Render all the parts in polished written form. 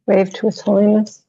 Wave to His Holiness.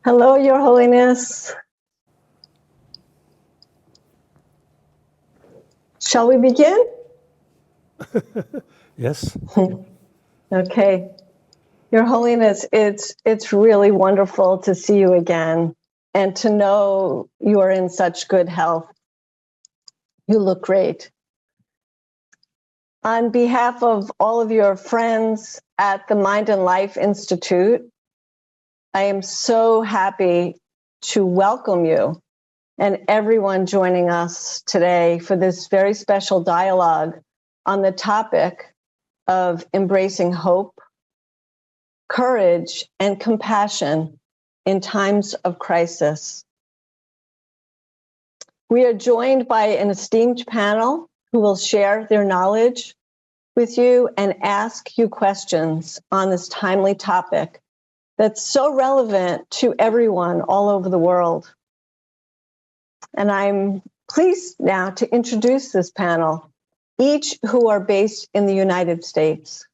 Hello, Your Holiness. Shall we begin? Yes. Okay. Your Holiness, it's really wonderful to see you again and to know you are in such good health. You look great. On behalf of all of your friends at the Mind and Life Institute, I am so happy to welcome you and everyone joining us today for this very special dialogue on the topic of embracing hope, courage, and compassion in times of crisis. We are joined by an esteemed panel who will share their knowledge with you and ask you questions on this timely topic that's so relevant to everyone all over the world. And I'm pleased now to introduce this panel, each who are based in the United States.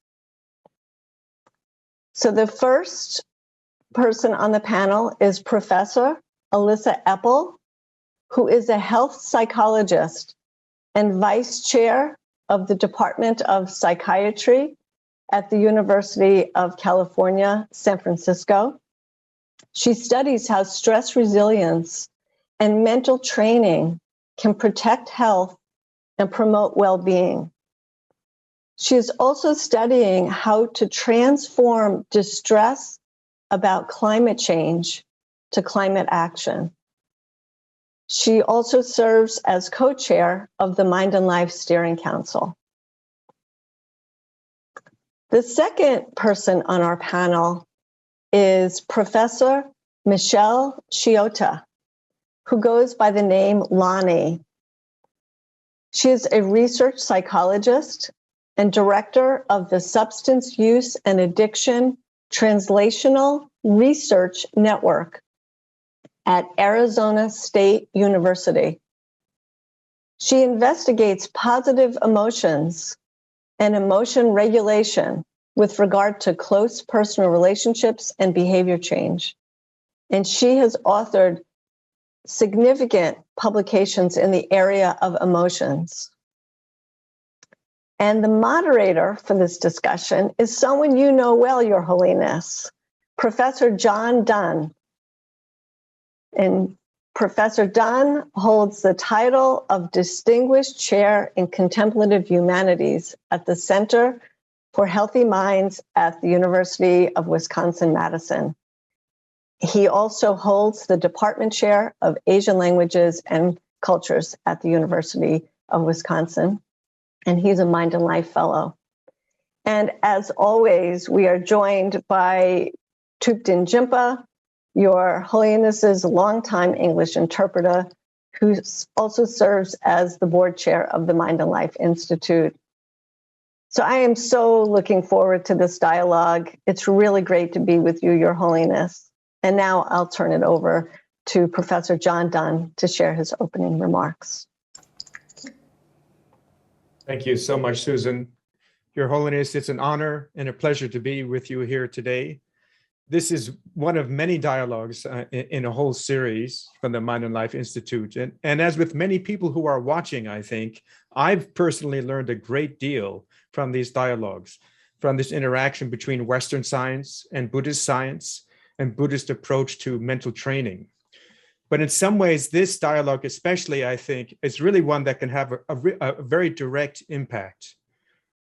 So the first person on the panel is Professor Alyssa Epple, who is a health psychologist and vice chair of the Department of Psychiatry at the University of California, San Francisco. She studies how stress resilience and mental training can protect health and promote well-being. She is also studying how to transform distress about climate change to climate action. She also serves as co-chair of the Mind and Life Steering Council. The second person on our panel is Professor Michelle Shiota, who goes by the name Lonnie. She is a research psychologist and director of the Substance Use and Addiction Translational Research Network at Arizona State University. She investigates positive emotions and emotion regulation with regard to close personal relationships and behavior change. And she has authored significant publications in the area of emotions. And the moderator for this discussion is someone you know well, Your Holiness, Professor John Dunn. And Professor Dunn holds the title of Distinguished Chair in Contemplative Humanities at the Center for Healthy Minds at the University of Wisconsin-Madison. He also holds the Department Chair of Asian Languages and Cultures at the University of Wisconsin, and he's a Mind and Life Fellow. And as always, we are joined by Thupten Jinpa, Your Holiness's longtime English interpreter, who also serves as the board chair of the Mind and Life Institute. So I am so looking forward to this dialogue. It's really great to be with you, Your Holiness. And now I'll turn it over to Professor John Dunn to share his opening remarks. Thank you so much, Susan. Your Holiness, it's an honor and a pleasure to be with you here today. This is one of many dialogues in a whole series from the Mind and Life Institute. And as with many people who are watching, I think, I've personally learned a great deal from these dialogues, from this interaction between Western science and Buddhist science and Buddhist approach to mental training. But in some ways, this dialogue especially, I think, is really one that can have a very direct impact.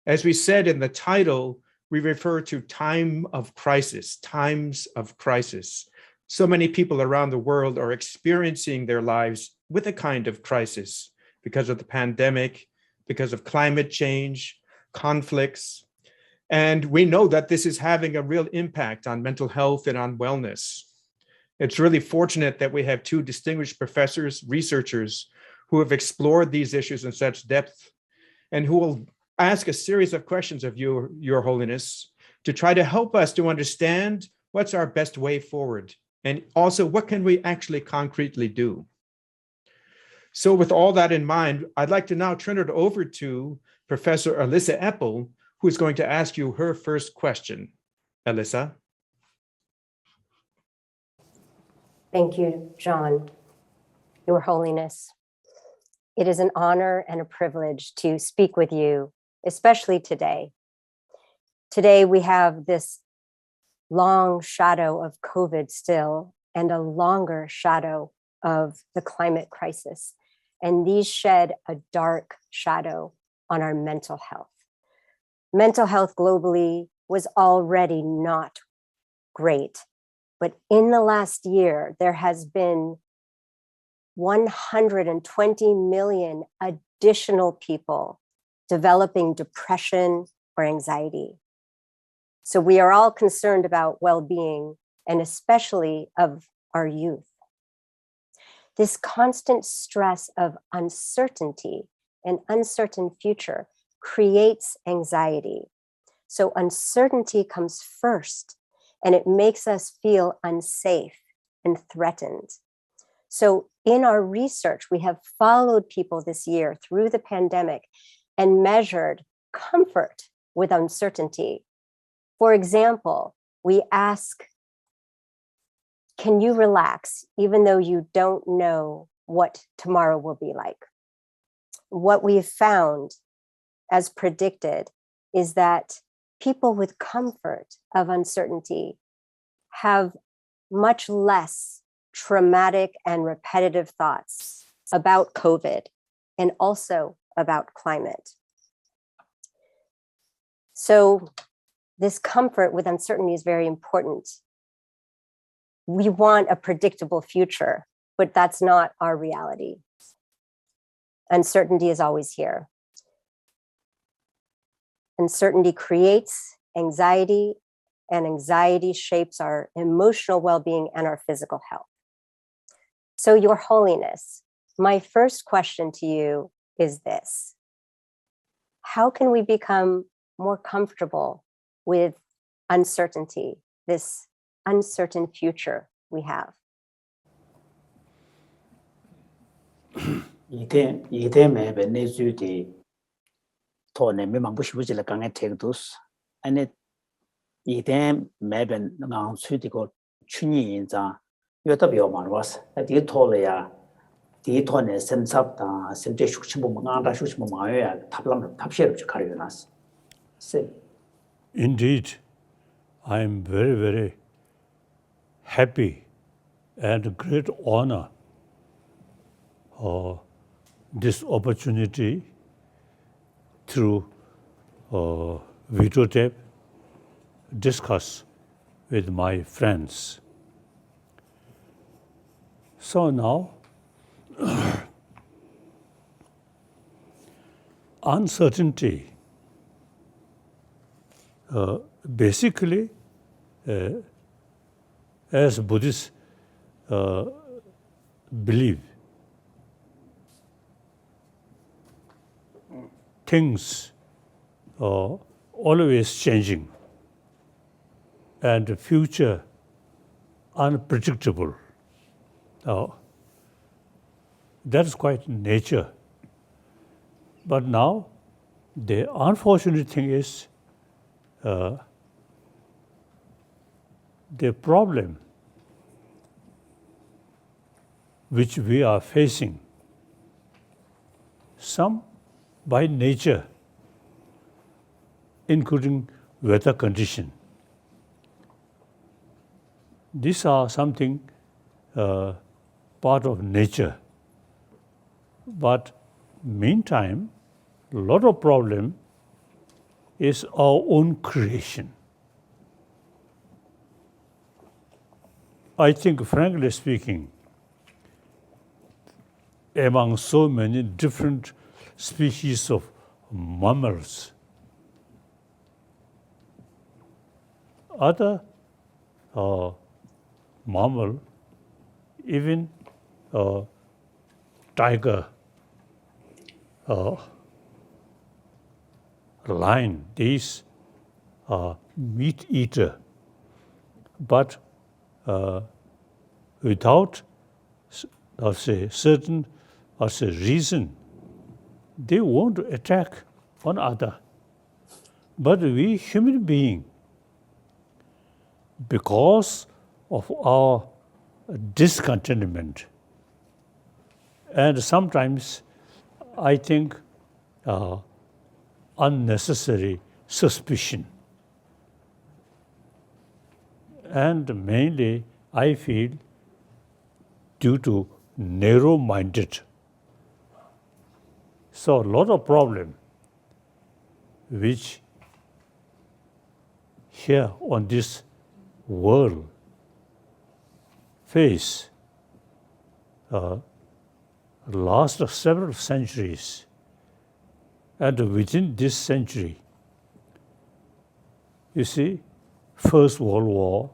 As we said in the title, we refer to times of crisis. So many people around the world are experiencing their lives with a kind of crisis because of the pandemic, because of climate change, conflicts. And we know that this is having a real impact on mental health and on wellness. It's really fortunate that we have two distinguished professors, researchers, who have explored these issues in such depth and who will ask a series of questions of you, Your Holiness, to try to help us to understand what's our best way forward, and also what can we actually concretely do. So with all that in mind, I'd like to now turn it over to Professor Alyssa Epple, who is going to ask you her first question. Alyssa. Thank you, John. Your Holiness, it is an honor and a privilege to speak with you, especially today. Today, we have this long shadow of COVID still and a longer shadow of the climate crisis. And these shed a dark shadow on our mental health. Mental health globally was already not great, but in the last year, there has been 120 million additional people developing depression or anxiety. So we are all concerned about well-being, and especially of our youth. This constant stress of uncertainty and uncertain future creates anxiety. So uncertainty comes first, and it makes us feel unsafe and threatened. So in our research, we have followed people this year through the pandemic and measured comfort with uncertainty. For example, we ask, can you relax even though you don't know what tomorrow will be like? What we've found, as predicted, is that people with comfort of uncertainty have much less traumatic and repetitive thoughts about COVID and also about climate. So this comfort with uncertainty is very important. We want a predictable future, but that's not our reality. Uncertainty is always here. Uncertainty creates anxiety, and anxiety shapes our emotional well-being and our physical health. So, Your Holiness, my first question to you is this: how can we become more comfortable with uncertainty, this uncertain future we have? 이때 매번 내주디 토네 매만 부시부지를 강에 태도스 아니 이때 매번 나 수디고 춘이 인자 요다 비오만 와서 디 토래야 디 토네 셈삽다 셈제 숙치모 망다 숙치모 마요야 탑람 탑시를 가려놨어. Indeed, I am very, very happy and great honor this opportunity through videotape discuss with my friends. So now, uncertainty basically, as Buddhists believe, things always changing and the future unpredictable. That is quite nature. But now, the unfortunate thing is the problem which we are facing, some by nature, including weather condition. These are something part of nature. But meantime, a lot of problem is our own creation. I think, frankly speaking, among so many different species of mammals, other mammal, even tiger, lion, these are meat eater, but without certain reason, they won't attack on other. But we human being, because of our discontentment, and sometimes I think unnecessary suspicion, and mainly I feel due to narrow-minded. So a lot of problem which here on this world face last several centuries, and within this century, you see, First World War,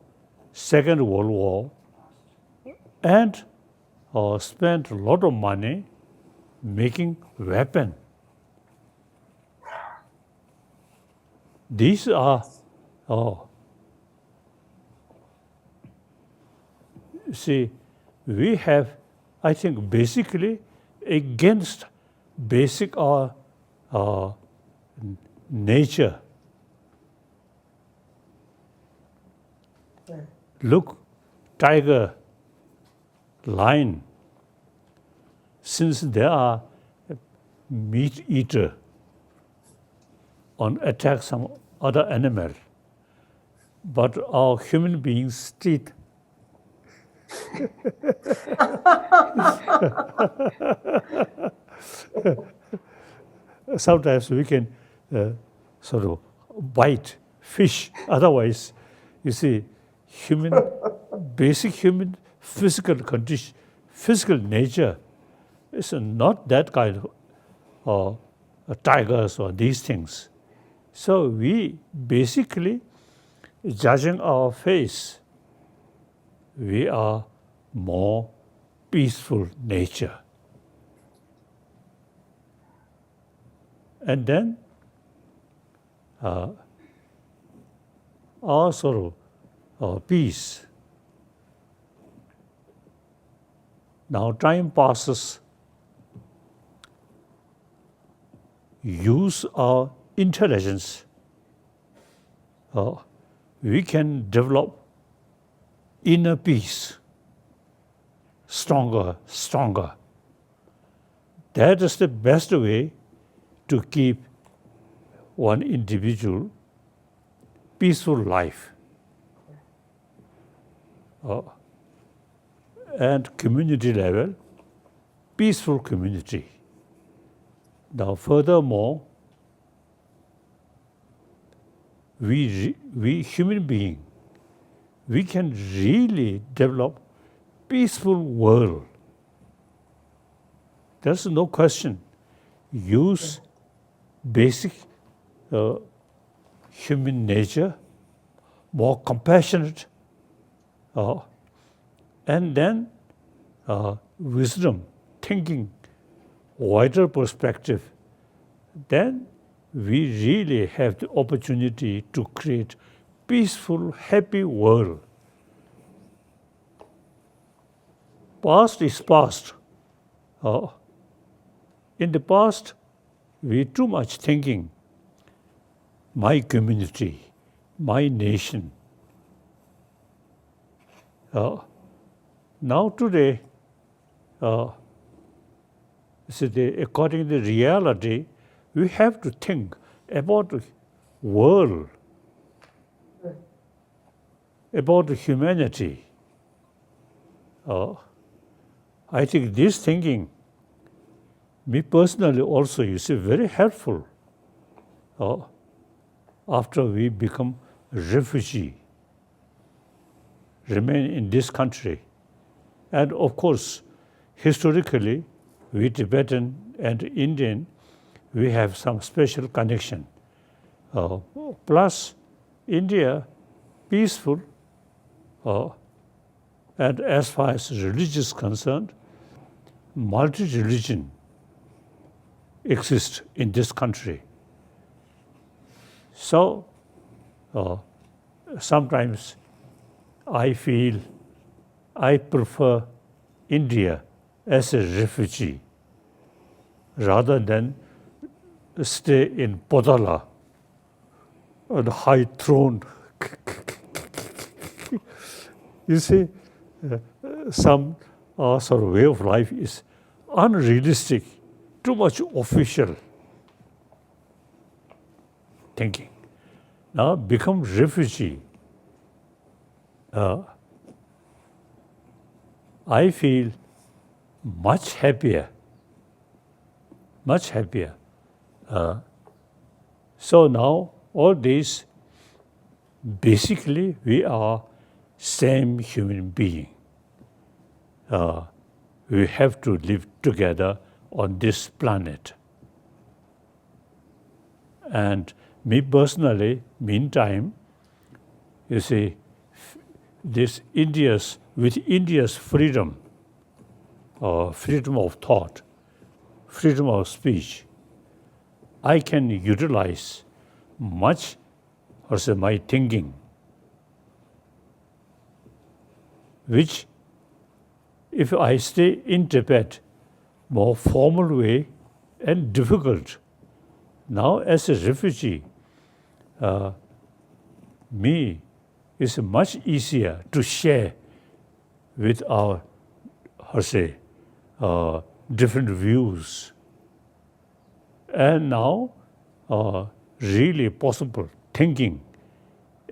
Second World War, and spent a lot of money making weapon. These are, see, we have, I think, basically against basic nature. Look, tiger, lion, since they are meat eater on attack some other animal, but our human beings' teeth sometimes we can sort of bite fish. Otherwise, you see, basic human physical condition, physical nature is not that kind of tigers or these things. So we basically, judging our face, we are more peaceful nature. And then our sort of peace. Now time passes, use our intelligence, we can develop inner peace, stronger. That is the best way to keep one individual peaceful life. And community level, peaceful community. Now furthermore, we human beings, we can really develop peaceful world. There's no question. Use basic human nature, more compassionate, and then wisdom, thinking, wider perspective. Then we really have the opportunity to create peaceful, happy world. Past is past. In the past, we too much thinking, my community, my nation. Now today, according to the reality, we have to think about the world, about humanity. I think this thinking, me personally also, very helpful after we become refugee, remain in this country. And of course, historically, we Tibetan and Indian, we have some special connection. Plus, India, peaceful, and as far as religious concerned, multi-religion exists in this country. So, sometimes I feel I prefer India as a refugee rather than stay in Podala on a high throne. You see, some sort of way of life is unrealistic, too much official thinking. Now become refugee. I feel much happier. So now all these, basically we are same human being. We have to live together on this planet. And me personally, meantime, you see, with India's freedom, freedom of thought, freedom of speech, I can utilize much my thinking, which if I stay in Tibet, more formal way and difficult. Now as a refugee, me is much easier to share with our, different views. And now, really possible thinking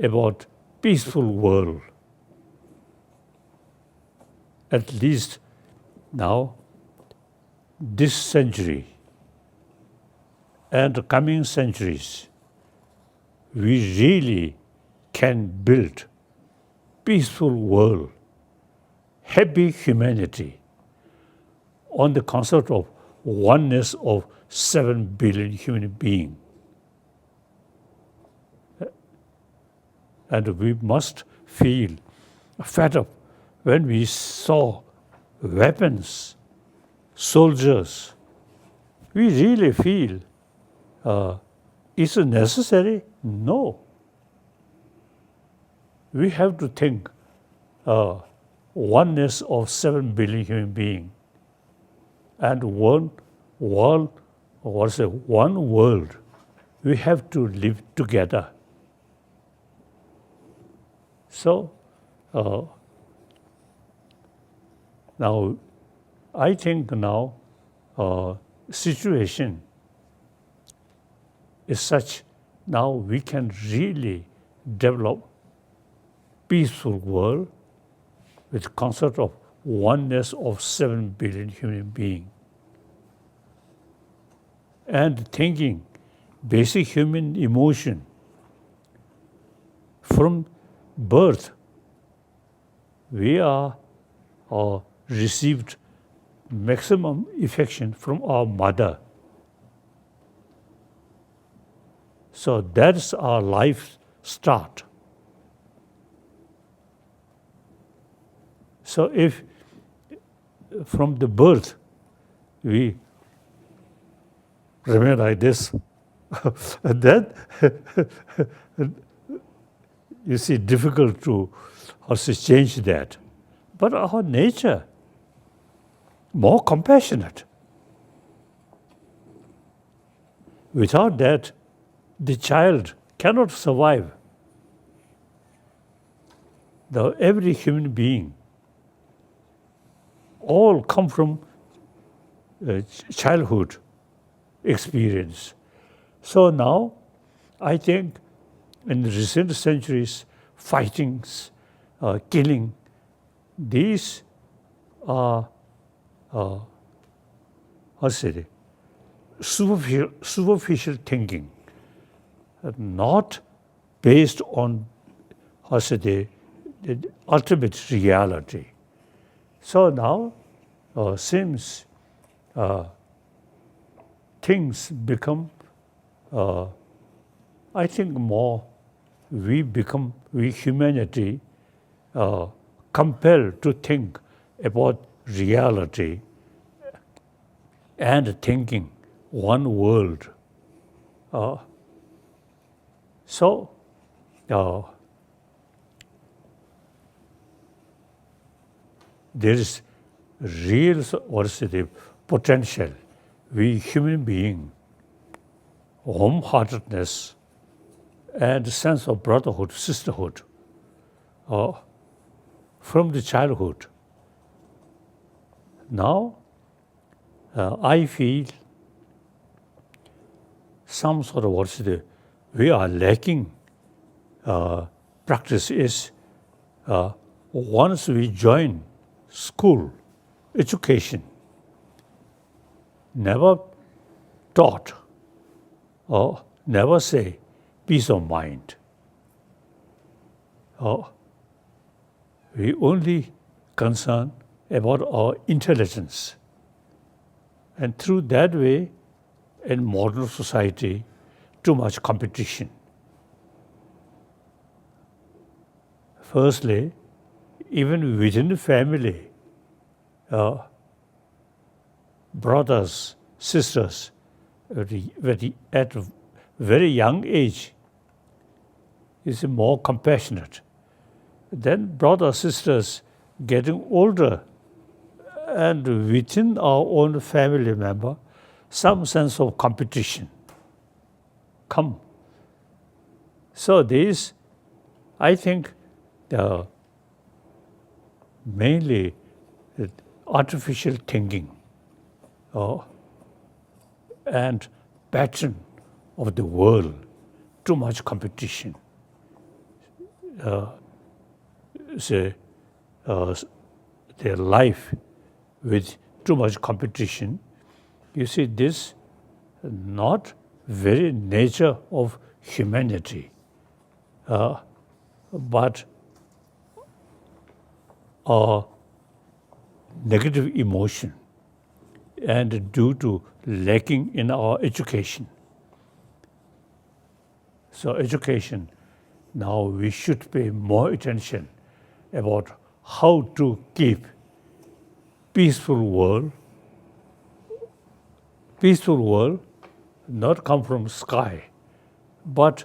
about peaceful world. At least now, this century and the coming centuries, we really can build peaceful world, happy humanity on the concept of oneness of 7 billion human beings. And we must feel fed up when we saw weapons, soldiers. We really feel, is it necessary? No. We have to think oneness of 7 billion human beings and one world. We have to live together. So now, I think now situation is such. Now we can really develop peaceful world with concept of oneness of 7 billion human beings. And thinking, basic human emotion, from birth, we are received maximum affection from our mother. So that's our life start. So if from the birth we remain like this, And then, you see, difficult to also change that. But our nature, more compassionate. Without that, the child cannot survive. Every human being, all come from childhood experience. So now, I think in the recent centuries, fightings, killing, these are, superficial thinking, not based on, the ultimate reality. So now, since things become, I think more, we humanity, compelled to think about reality and thinking one world. So, there is real potential. We human being, warm-heartedness and sense of brotherhood, sisterhood, from the childhood. Now, I feel some sort of we are lacking practice is once we join school, education, never taught or never say peace of mind. We only concern about our intelligence. And through that way, in modern society, too much competition. Firstly, even within the family, brothers, sisters, at a very young age, is more compassionate. Then brothers, sisters getting older, and within our own family member, some sense of competition come. So this, I think, mainly artificial thinking and pattern of the world, too much competition. Their life with too much competition. You see, this not very nature of humanity, but a negative emotion, and due to lacking in our education. So education, now we should pay more attention about how to keep peaceful world not come from sky, but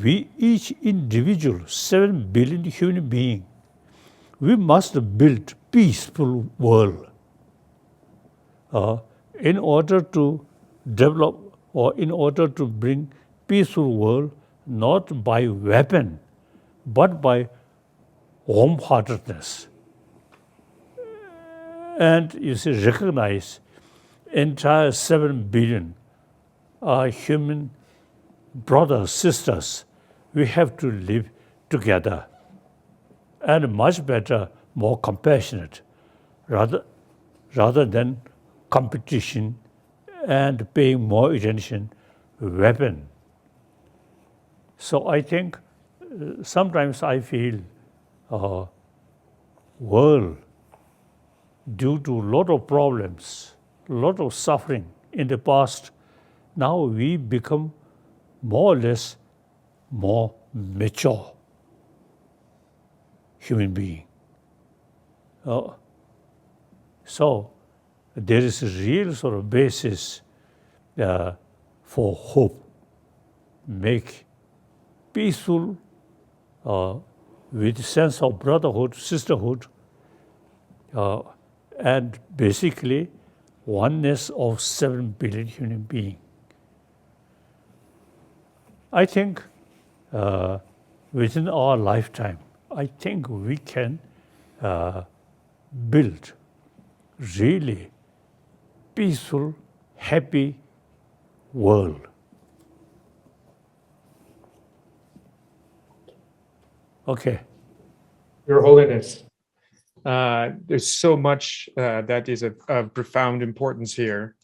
we each individual, 7 billion human beings, we must build peaceful world in order to develop or in order to bring peaceful world, not by weapon, but by warm-heartedness. And you see, recognize entire 7 billion are human brothers, sisters. We have to live together, and much better, more compassionate, rather than competition and paying more attention weapon. So I think sometimes I feel world, due to a lot of problems, a lot of suffering in the past, now we become more or less more mature human being. So there is a real sort of basis for hope make peaceful with sense of brotherhood, sisterhood, and basically oneness of 7 billion human beings. I think within our lifetime, I think we can build really peaceful, happy world. Okay. Your Holiness, there's so much that is of profound importance here.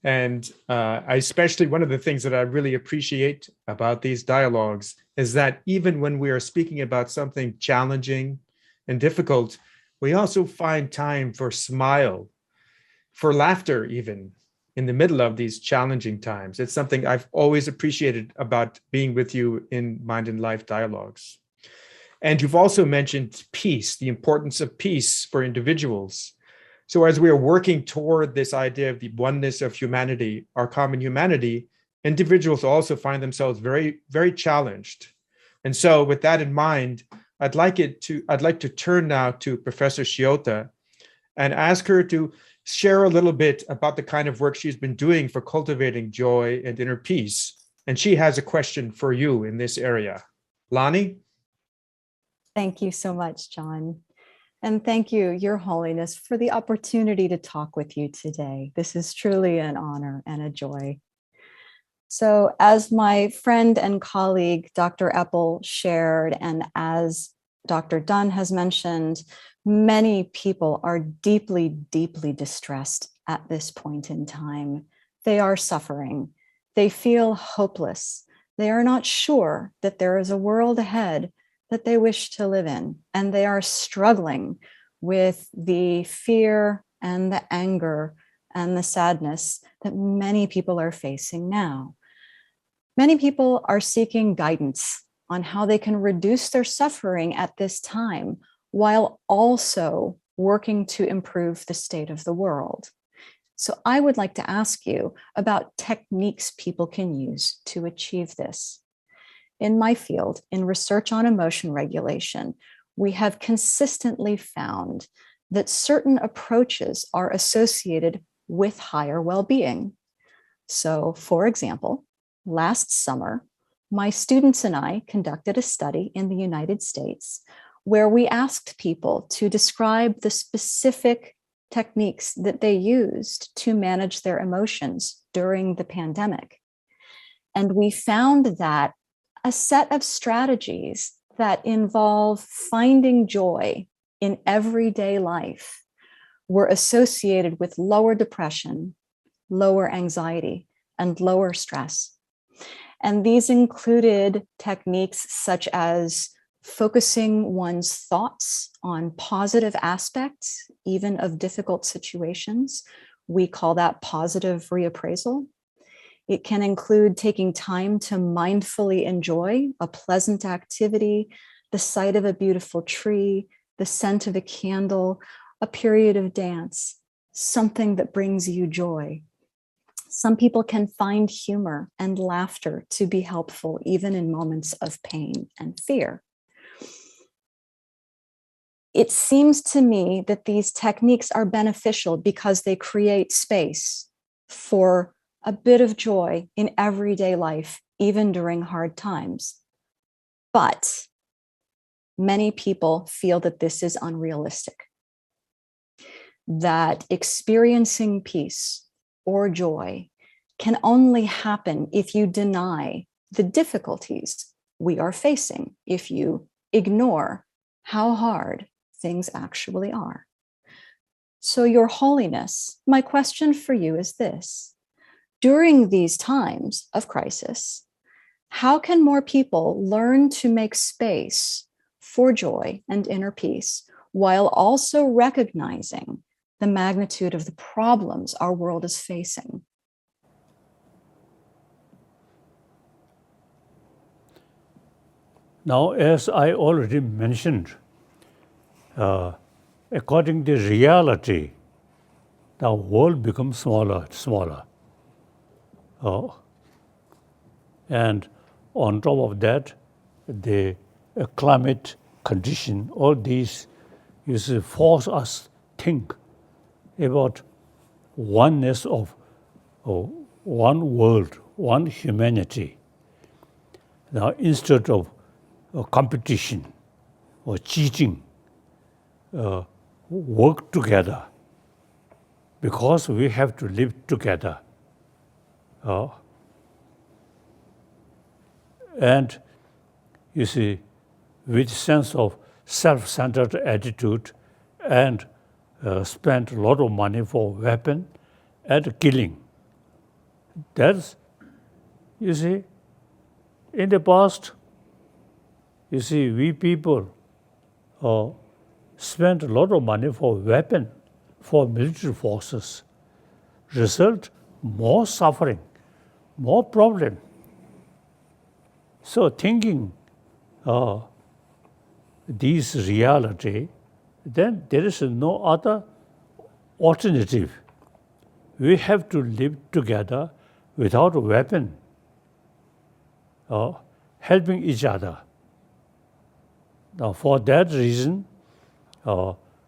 And especially one of the things that I really appreciate about these dialogues is that even when we are speaking about something challenging and difficult, we also find time for smile, for laughter, even in the middle of these challenging times. It's something I've always appreciated about being with you in Mind and Life dialogues. And you've also mentioned peace, the importance of peace for individuals. So as we are working toward this idea of the oneness of humanity, our common humanity, individuals also find themselves very, very challenged. And so with that in mind, I'd like to turn now to Professor Shiota and ask her to share a little bit about the kind of work she's been doing for cultivating joy and inner peace. And she has a question for you in this area. Lonnie? Thank you so much, John. And thank you, Your Holiness, for the opportunity to talk with you today. This is truly an honor and a joy. So as my friend and colleague, Dr. Epple, shared, and as Dr. Dunn has mentioned, many people are deeply, deeply distressed at this point in time. They are suffering. They feel hopeless. They are not sure that there is a world ahead that they wish to live in, and they are struggling with the fear and the anger and the sadness that many people are facing now. Many people are seeking guidance on how they can reduce their suffering at this time while also working to improve the state of the world. So I would like to ask you about techniques people can use to achieve this. In my field, in research on emotion regulation, we have consistently found that certain approaches are associated with higher well-being. So, for example, last summer, my students and I conducted a study in the United States where we asked people to describe the specific techniques that they used to manage their emotions during the pandemic. And we found that a set of strategies that involve finding joy in everyday life were associated with lower depression, lower anxiety, and lower stress. And these included techniques such as focusing one's thoughts on positive aspects, even of difficult situations. We call that positive reappraisal. It can include taking time to mindfully enjoy a pleasant activity, the sight of a beautiful tree, the scent of a candle, a period of dance, something that brings you joy. Some people can find humor and laughter to be helpful, even in moments of pain and fear. It seems to me that these techniques are beneficial because they create space for a bit of joy in everyday life, even during hard times. But many people feel that this is unrealistic, that experiencing peace or joy can only happen if you deny the difficulties we are facing, if you ignore how hard things actually are. So, Your Holiness, my question for you is this. During these times of crisis, how can more people learn to make space for joy and inner peace while also recognizing the magnitude of the problems our world is facing? Now, as I already mentioned, according to reality, the world becomes smaller and smaller. And on top of that, the climate condition, all these is force us think about oneness of one world, one humanity. Now, instead of competition or cheating, work together, because we have to live together. And you see, with sense of self-centered attitude and spent a lot of money for weapon and killing. That's, you see, in the past, you see, we people spent a lot of money for weapon, for military forces. Result, more suffering, more problem. So thinking this reality, then there is no other alternative. We have to live together without a weapon, helping each other. Now, for that reason,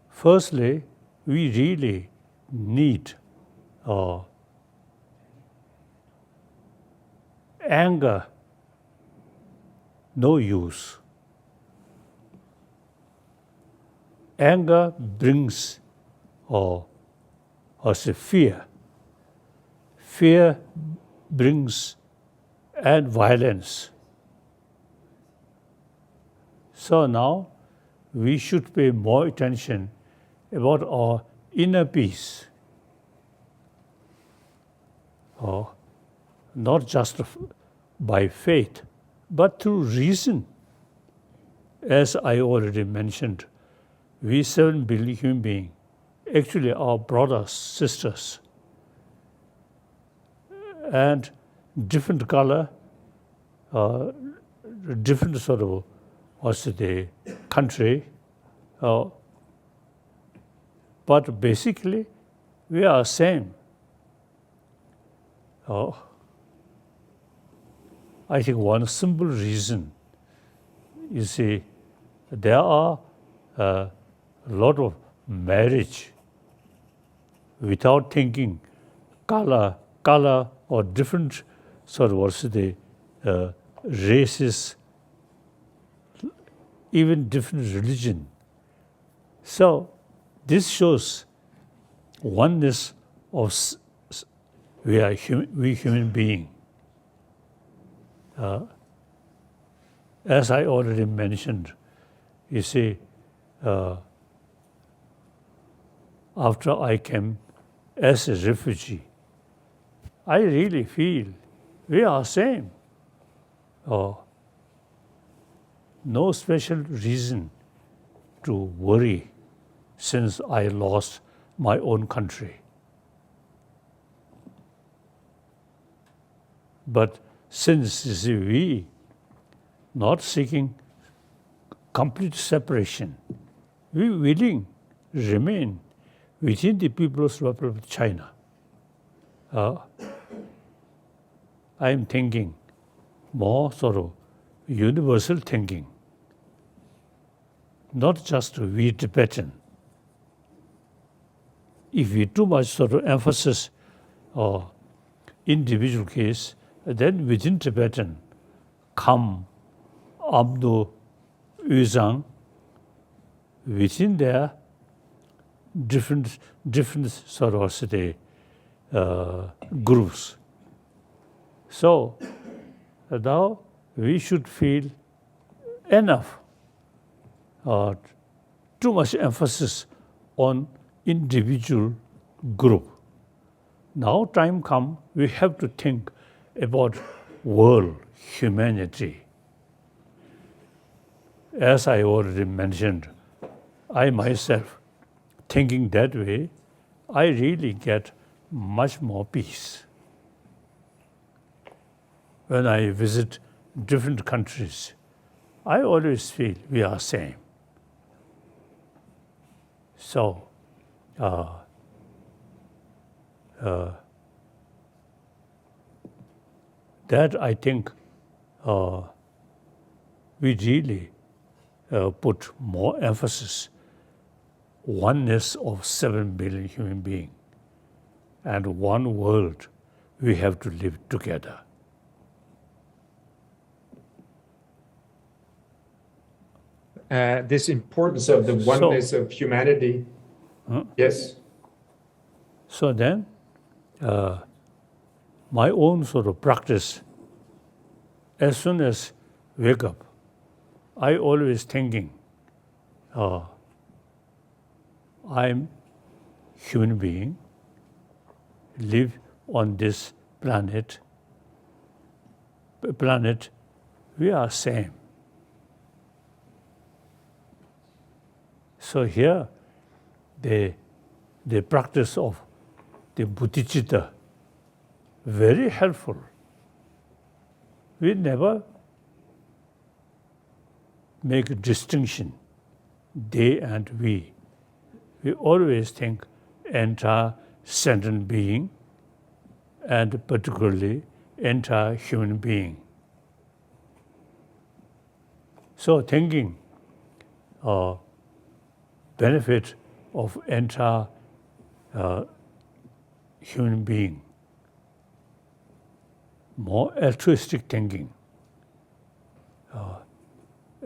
firstly, we really need anger, no use. Anger brings us fear. Fear brings and violence. So now we should pay more attention about our inner peace. Not just by faith, but through reason. As I already mentioned, we 7 billion human beings, actually our brothers, sisters, and different color, different sort of, what's the country, but basically we are same. I think one simple reason, you see, there are a lot of marriage without thinking color or different sort of what's the races, even different religion. So this shows oneness of we human being. As I already mentioned, you see, after I came as a refugee, I really feel we are same. No special reason to worry since I lost my own country. But since you see, we not seeking complete separation, we willing remain within the People's Republic of China. I am thinking more sort of universal thinking, not just we Tibetan. If we too much sort of emphasis or individual case, then within Tibetan, Kham, Amdo, Yuzhang, within there, different sort of the groups. So now we should feel enough, too much emphasis on individual group. Now time come, we have to think about world, humanity. As I already mentioned, I myself, thinking that way, I really get much more peace. When I visit different countries, I always feel we are same. So, that I think we really put more emphasis oneness of 7 billion human beings and one world we have to live together. This importance of the oneness of humanity. Yes. So then, my own sort of practice, as soon as wake up, I always thinking, I'm human being, live on this planet, we are same. So here, the practice of the bodhicitta, very helpful. We never make a distinction, they and we. We always think entire sentient being and particularly entire human being. So thinking benefit of entire human being, more altruistic thinking.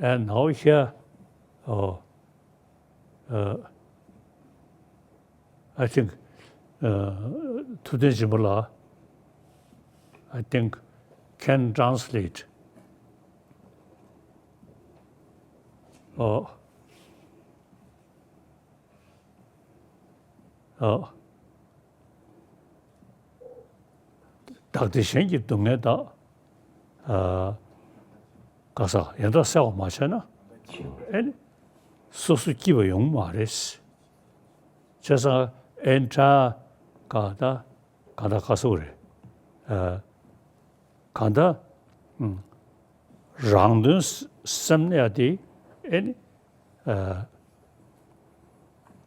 And now here, I think today's Jimala, I think, can translate Dr. Shenji Dungeda Kasa, Yanda Sao Machana, and Sosu Kiba Yung Maris. Just entire Kanda Kasure. Kanda Rangdun Samneati and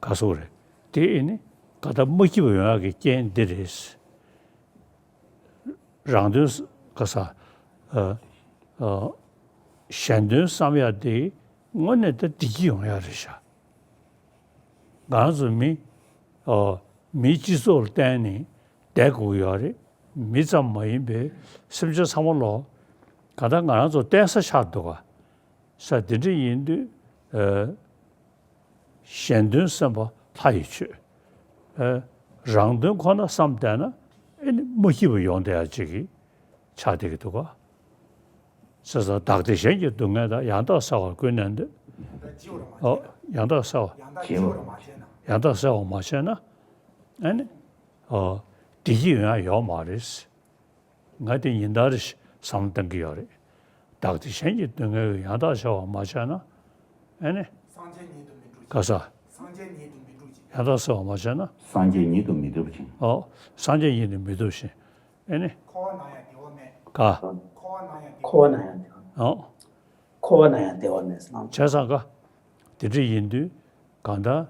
Kasure. They in Kata Mukiba Ken did this. Rangdun Kasa Shandun Samyati, one at the Dion Yarisha. Ganzumi Michizol Dani, Deguyari, Mizam Maimbe, Simja Samolo, Kadanganazo Dessa Shadoga, Sadiri Indu Shandun Samba Taichu, Rangdun Kona Samdana, and Mukibu Yonda Jigi, Chadigitoga. So Dr. Shenji Dungada, Yanda Saw Gunand, Yanda Saw Machena, and Digi Yomaris, Nighting in Darish, something Giori. Dr. Shenji Dunga, Yanda Saw Machena, and Casa Yanda Saw Machena, Sanjay need to meet. Oh, Sanjay in the Midushi, and Ka. Oh, Chasaga, the Hindu, Kanda,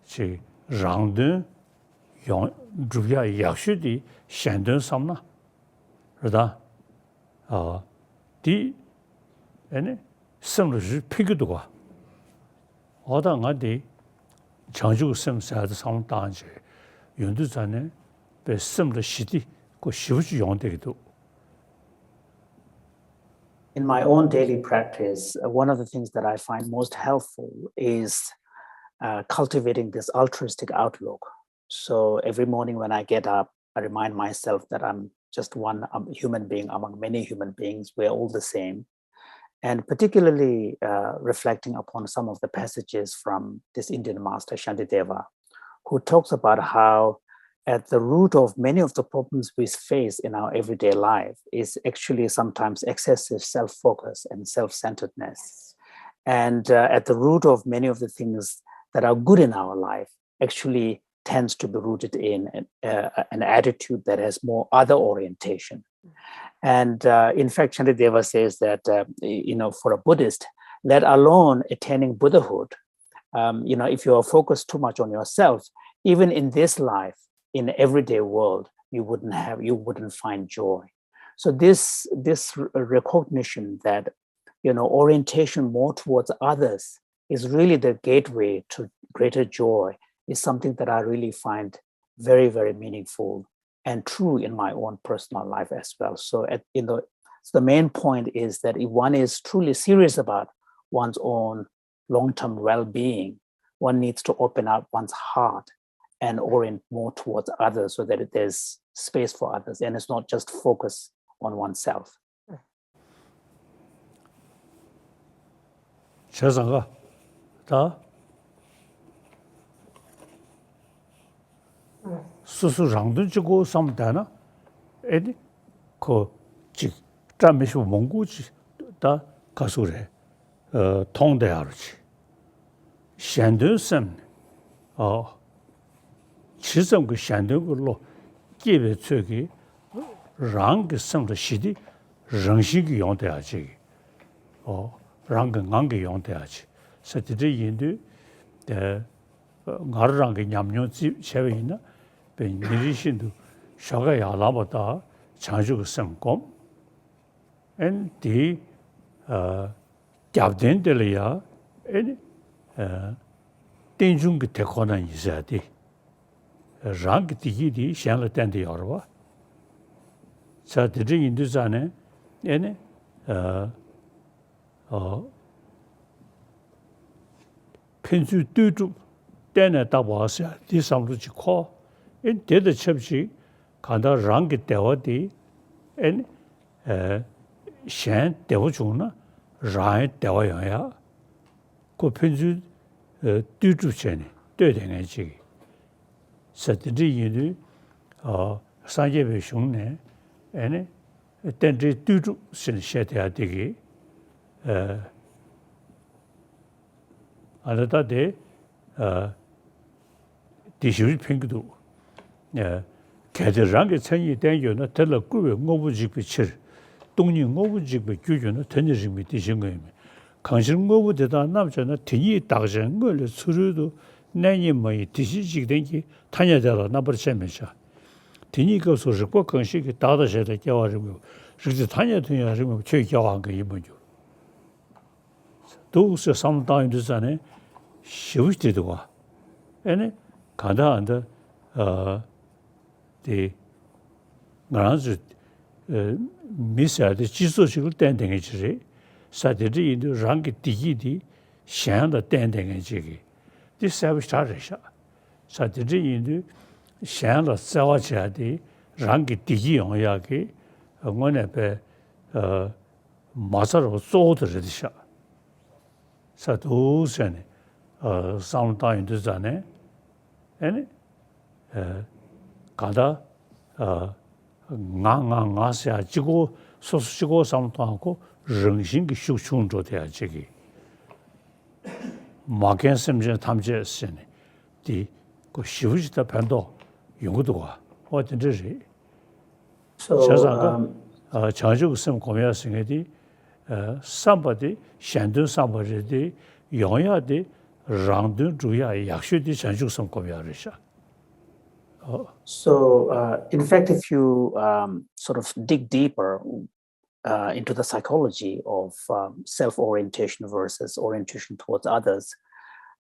she Rangdun, Yon Druya Yashudi, Shandun Samna, Rada, the any similar Pigudua. Oda Ngadi, Chanju Sim said some dance, Yunduzane, the similar shitty, go Shivuji Yonde. In my own daily practice, one of the things that I find most helpful is cultivating this altruistic outlook. So every morning when I get up, I remind myself that I'm just one human being among many human beings. We're all the same. And particularly reflecting upon some of the passages from this Indian master, Shantideva, who talks about how at the root of many of the problems we face in our everyday life is actually sometimes excessive self-focus and self-centeredness. And at the root of many of the things that are good in our life actually tends to be rooted in an attitude that has more other orientation. And in fact, Shantideva says that, for a Buddhist, let alone attaining Buddhahood, if you are focused too much on yourself, even in this life, in the everyday world, you wouldn't find joy. So this recognition that, orientation more towards others is really the gateway to greater joy is something that I really find very, very meaningful and true in my own personal life as well. So the main point is that if one is truly serious about one's own long-term well-being, one needs to open up one's heart and orient more towards others so that there's space for others and it's not just focus on oneself. Chazanga, ta susu rangdun chigo samdana, edi ko chik tramishu monguchi ta kasure tongde aruchi. Shandun sam, chisam ku shandun ku lo kibe tsuki rang samda shidi rangshi ki yongde achi. Rang ngang yongde achi. Satide yindu ngar rang nyamnyo chewe ina be nirishindu shaga yalaba da chanju ku samkom. En di gyabden dele ya en tenjung ki tekona yizadi. Rang digi di shenla tende yorwa. Satide yindu zane ene pensu tutu tena tabwasa di samruchi ko en deda chepsi kanda rangi dewa di en shen dewa chungna rangi dewa yaya ko pensu tutu chene deda nga chigi satiri yinu sanjebe shungne en tenri tutu sin shetea digi anata de dishuri pingudu kade rangi chanyi tenyo na tela kuwe ngobu jikbi chir tongni ngobu jikbi gyujo na tenye jikbi dishingoyime kanshir ngobu deda namcha na tenyi dagshan ngole surudu nanyi mayi dishi jikdenki tanya dela nabar chemecha tenyi kapso rikwa kanshiki dada sheda kyawa ringo rikzi tanya tunya ringo choy kyawa hanga imanyo 도우스 삼다인도 전에 쉬우지도 에네 가다한데 디 나라즈 미사데 지소식을 땡땡이 지리 사데리 인도 랑기 디기디 샹다 땡땡이 지기 디 서비스타르샤 사데리 인도 샹다 사와차디 랑기 디기 용야기 응원에베 마사로 소드르디샤 사도선에 상당히 전에 아니 가다 나나나샤 지고 소수지고 상당하고 정신기 숙충조 돼야 저기 마겐섬제 탐제선에 디그 쉬우지다 반도 용도가 어떤지 저자가 자주금 고려하시게디 somebody shandun somebody yonya de rangdun juya yakshu di chanju som komyarisha. So in fact, if you sort of dig deeper into the psychology of self-orientation versus orientation towards others,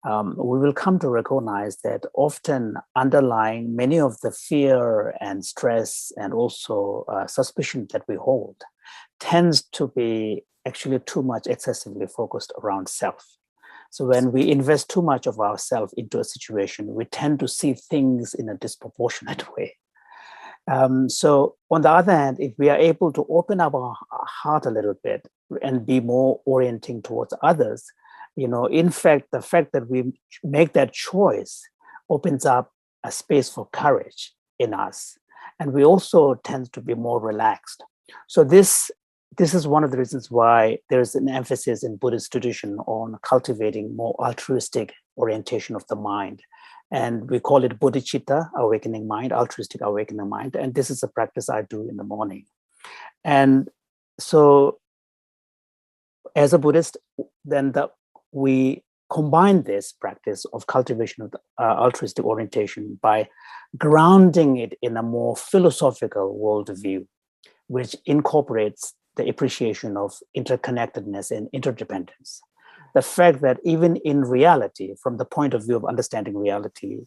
we will come to recognize that often underlying many of the fear and stress and also suspicion that we hold tends to be actually too much excessively focused around self. So when we invest too much of ourselves into a situation, we tend to see things in a disproportionate way. So on the other hand, if we are able to open up our heart a little bit and be more orienting towards others, in fact, the fact that we make that choice opens up a space for courage in us. And we also tend to be more relaxed. So this is one of the reasons why there's an emphasis in Buddhist tradition on cultivating more altruistic orientation of the mind. And we call it bodhicitta, awakening mind, altruistic awakening mind. And this is a practice I do in the morning. And so as a Buddhist, then we combine this practice of cultivation of the, altruistic orientation by grounding it in a more philosophical worldview. which incorporates the appreciation of interconnectedness and interdependence. The fact that even in reality, from the point of view of understanding reality,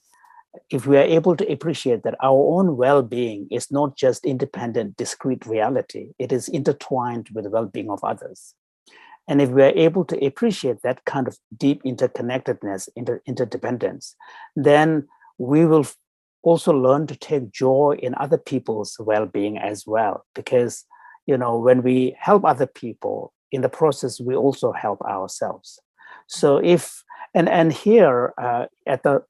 if we are able to appreciate that our own well-being is not just independent, discrete reality, it is intertwined with the well-being of others. And if we are able to appreciate that kind of deep interconnectedness, interdependence, then we will also learn to take joy in other people's well-being as well. Because, when we help other people, in the process, we also help ourselves. So and here at a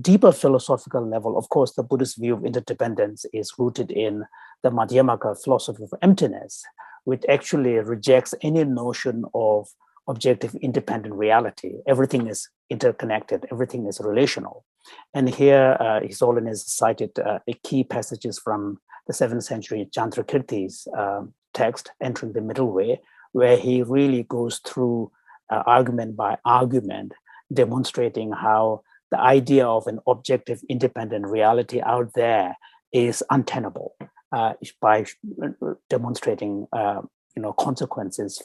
deeper philosophical level, of course, the Buddhist view of interdependence is rooted in the Madhyamaka philosophy of emptiness, which actually rejects any notion of objective independent reality. Everything is interconnected, everything is relational. And here, His Holiness cited key passages from the 7th century Chandrakirti's text, Entering the Middle Way, where he really goes through argument by argument, demonstrating how the idea of an objective independent reality out there is untenable, by demonstrating consequences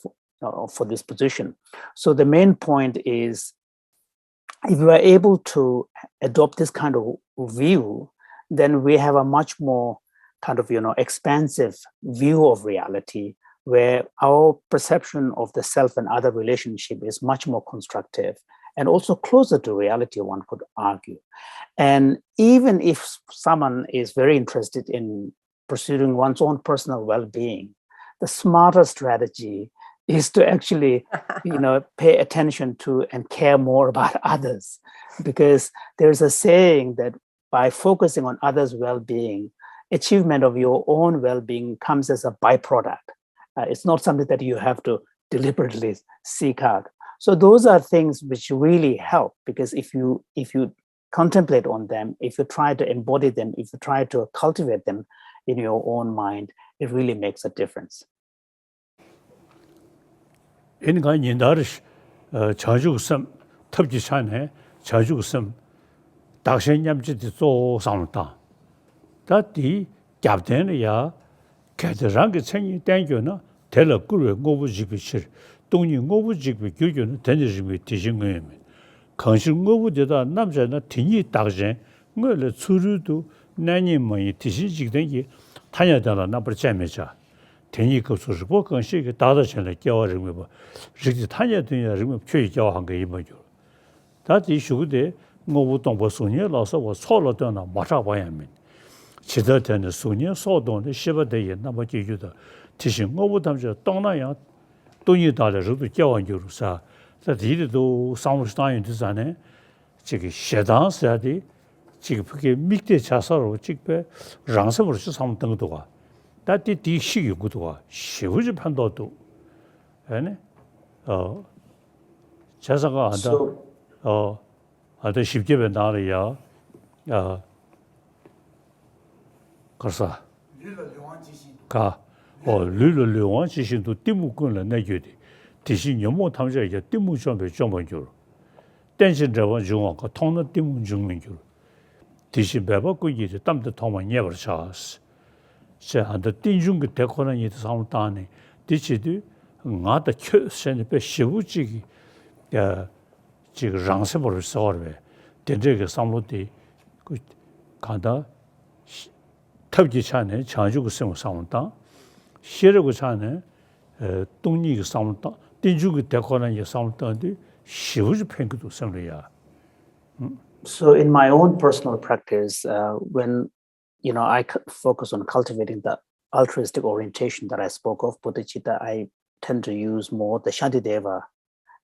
for this position. So the main point is, if we are able to adopt this kind of view, then we have a much more kind of expansive view of reality, where our perception of the self and other relationship is much more constructive and also closer to reality, one could argue. And even if someone is very interested in pursuing one's own personal well-being, the smarter strategy is to actually, pay attention to and care more about others. Because there's a saying that by focusing on others' well-being, achievement of your own well-being comes as a byproduct. It's not something that you have to deliberately seek out. So those are things which really help, because if you contemplate on them, if you try to embody them, if you try to cultivate them in your own mind, it really makes a difference. 인가 인다르시 자주섬 탑지산에 자주섬 dakshanyamchiti tso samta. Tati gyabdena ya kaidarangi tsanyi tangyo na tela kurwe ngobu jikbi shir. Tongni ngobu jikbi gyogyo na teni rinbi tishin ngoyami. Kanshir ngobu deda namsha na tinyi dakshan ngoyla tsurudu nanyi mayi tishin jikdangi tanya dala nabar chamecha. Tinyi kapsu ribo kanshir ki dada chanla gyawa rinbi ba. Rikdi tanya dunya rinbi choyi gyawa hanga ima gyo. Tati shukude ngobu tongpo sunye lasa wa sola dana mata bayamin. Chida tena sunye so dona shiba daya nama gyuda. Tishin ngobu tamsha tongna yang donyi dala rido gyawan gyuru sa. Tati hidi do samrush danyon tizane chigi shedan sayadi chigi piki mikde chasaro chigpe rangsabur shi samu tangdoga. Tati di shigi gudoga. Shivuji pandodo. Ane? Chasaga anda ada shibjebe nariya karsa ka lulu luwan chishin tu timu kunla na gyudi tishin nyomo tamja ya timu chombe chomban gyuru tenshin rawan zhungwa ka tongna timu zhungmin gyuru tishin beba kuyi de tamda tongma nyebar chaas se anda tinjungi dekona yi samu tani tichidu nga da kyo seni pe shivu chigi 지금 랑세버를 써버려. 된저게 상로디 그 간다 탑지 차네 자주고 생활 상원다. 시르고 차네 동리가 상원다. 딘주고 대코는 이 상원다인데 시우지 팽크도 생려야. So in my own personal practice, when I focus on cultivating the altruistic orientation that I spoke of, bodhicitta, I tend to use more the Shantideva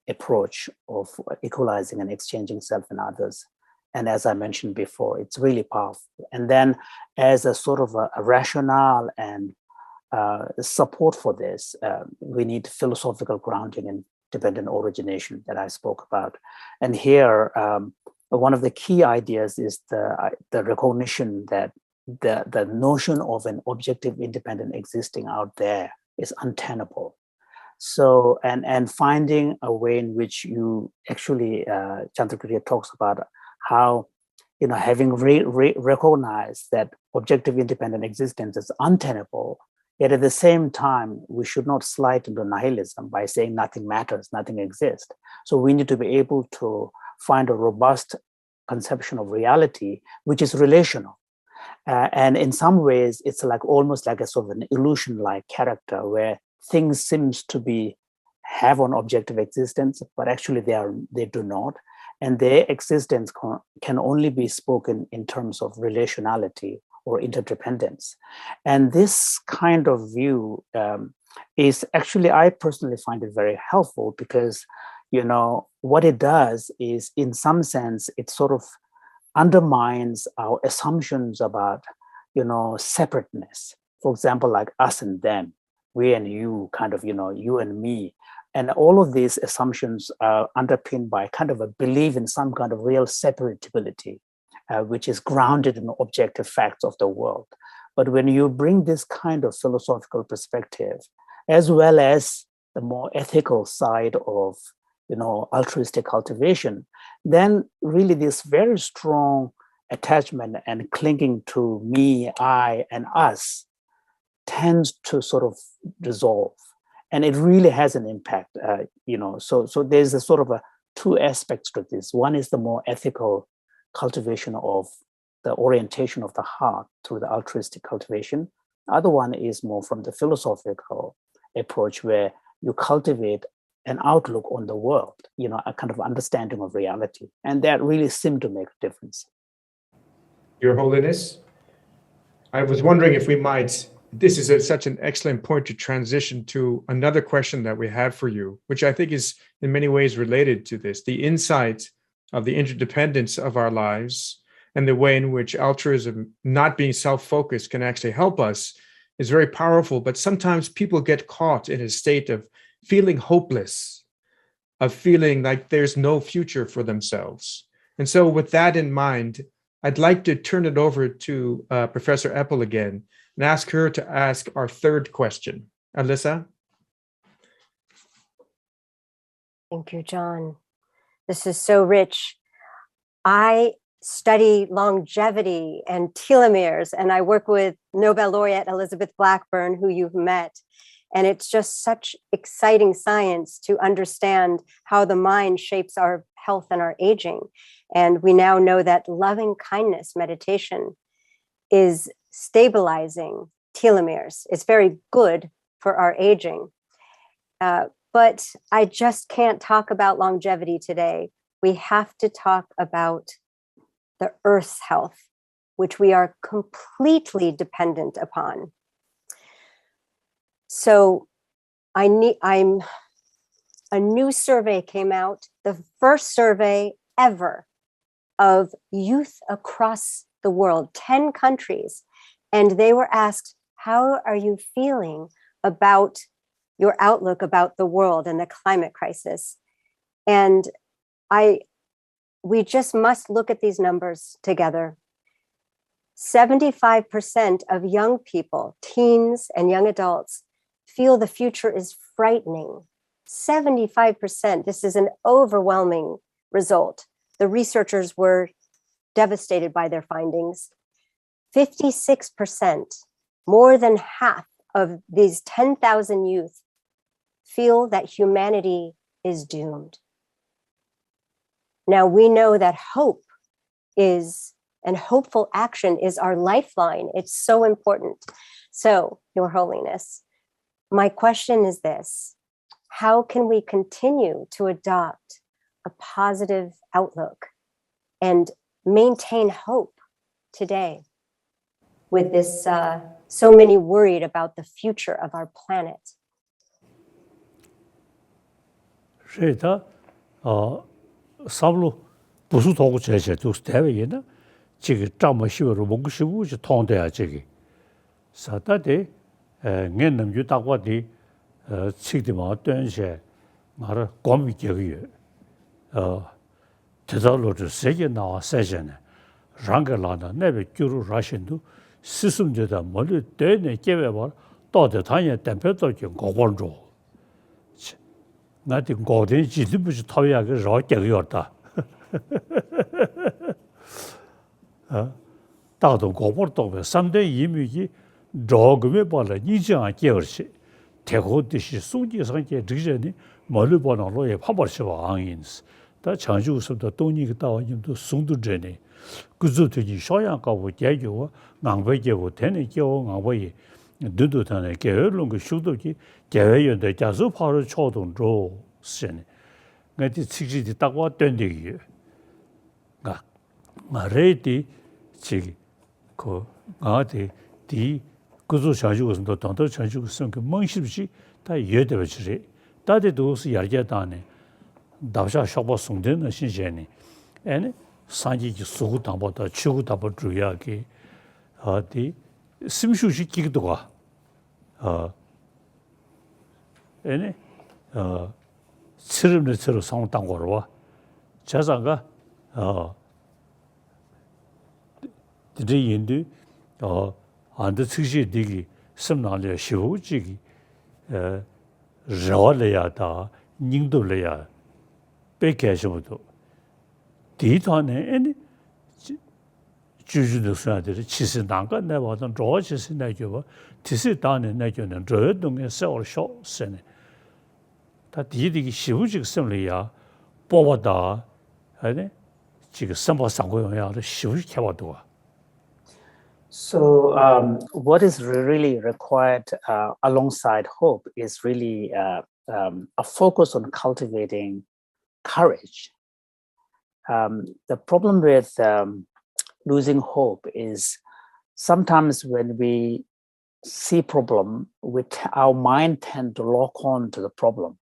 approach of equalizing and exchanging self and others. And as I mentioned before, it's really powerful. And then as a sort of a rationale and support for this, we need philosophical grounding and dependent origination that I spoke about. And here, one of the key ideas is the recognition that the notion of an objective independent existing out there is untenable. So, and finding a way in which you actually, Chandrakirti talks about how having recognized that objective independent existence is untenable, yet at the same time, we should not slide into nihilism by saying nothing matters, nothing exists. So we need to be able to find a robust conception of reality, which is relational. And in some ways, it's like almost like a sort of an illusion-like character where things seems to have an objective existence, but actually they do not. And their existence can only be spoken in terms of relationality or interdependence. And this kind of view is actually, I personally find it very helpful because, what it does is, in some sense, it sort of undermines our assumptions about, separateness. For example, like us and them, we and you, kind of, you and me. And all of these assumptions are underpinned by kind of a belief in some kind of real separatability, which is grounded in objective facts of the world. But when you bring this kind of philosophical perspective, as well as the more ethical side of, altruistic cultivation, then really this very strong attachment and clinging to me, I, and us tends to sort of dissolve. And it really has an impact, so there's a sort of two aspects to this. One is the more ethical cultivation of the orientation of the heart through the altruistic cultivation. The other one is more from the philosophical approach where you cultivate an outlook on the world, a kind of understanding of reality. And that really seemed to make a difference. Your Holiness, I was wondering if we might, this is such an excellent point to transition to another question that we have for you, which I think is in many ways related to this, the insight of the interdependence of our lives and the way in which altruism, not being self-focused, can actually help us is very powerful. But sometimes people get caught in a state of feeling hopeless, of feeling like there's no future for themselves. And so with that in mind, I'd like to turn it over to Professor Epple again and ask her to ask our third question. Alyssa? Thank you, John. This is so rich. I study longevity and telomeres, and I work with Nobel laureate Elizabeth Blackburn, who you've met. And it's just such exciting science to understand how the mind shapes our health and our aging. And we now know that loving kindness meditation is stabilizing telomeres. It's very good for our aging. But I just can't talk about longevity today. We have to talk about the Earth's health, which we are completely dependent upon. So a new survey came out, the first survey ever of youth across the world, 10 countries. And they were asked, how are you feeling about your outlook about the world and the climate crisis? And we just must look at these numbers together. 75% of young people, teens and young adults, feel the future is frightening. 75%. This is an overwhelming result. The researchers were devastated by their findings. 56%, more than half of these 10,000 youth feel that humanity is doomed. Now we know that hope is, and hopeful action is our lifeline. It's so important. So, Your Holiness, my question is this: how can we continue to adopt a positive outlook and maintain hope today with this so many worried about the future of our planet? Shiota, sablu busu togu cheche dus dewe yena, chigi zhama shiwaru mungu shivu ji tongdaya chigi. Sata de ngen namju takwa di chigdi maa tuanshe ngara gomi gyagi yu. Tizalo zhi sege nawa sejene, ranga lana nebe gyuru rashindu, sisum jida mali dene gewe bar, dode tanya tempe doki ngogwan zho. Ngati ngogden jidibu ji tawya ge rao gyagi yorda. 다도 고버도 삼대 이미기 저금에 벌어 이장 깨어시 대고듯이 수지상계 드전이 멀리 보나로에 파버시 왕인스 다 장주서도 돈이 다와님도 송두전에 그저들이 쇼양가고 대교와 낭배계고 되는 교 낭배이 누두단에 게을른 그 슈도기 개회연대 자수 파를 초동조 신 내디 직지디 딱와 된대기 가 마레디 지 그 아데 디 그저 자주고서 당도 자주고서 그 멍십시 다 여대버지 다데도스 야르자다네 다샤 쇼버 송데는 신세네 에네 산지지 수고 담보다 추고 담보 주야기 어디 심슈시 기도가 에네 스름을 서로 상당거로 자자가 드리인데 안데 측시 되기 섬나려 시우지기 저래야다 닝도래야 빼게셔도 뒤단에 에네 주주도 소야들 치스 난가 내와던 저치스 내죠 티스 단에 내죠는 저동에 세월 쇼스네 다 뒤디기 시우직 섬려야 뽑아다 아니 지금 선보 상고용야를 시우직 해봐도 So what is really required alongside hope is really a focus on cultivating courage. The problem with losing hope is sometimes when we see problem, our mind tend to lock on to the problem.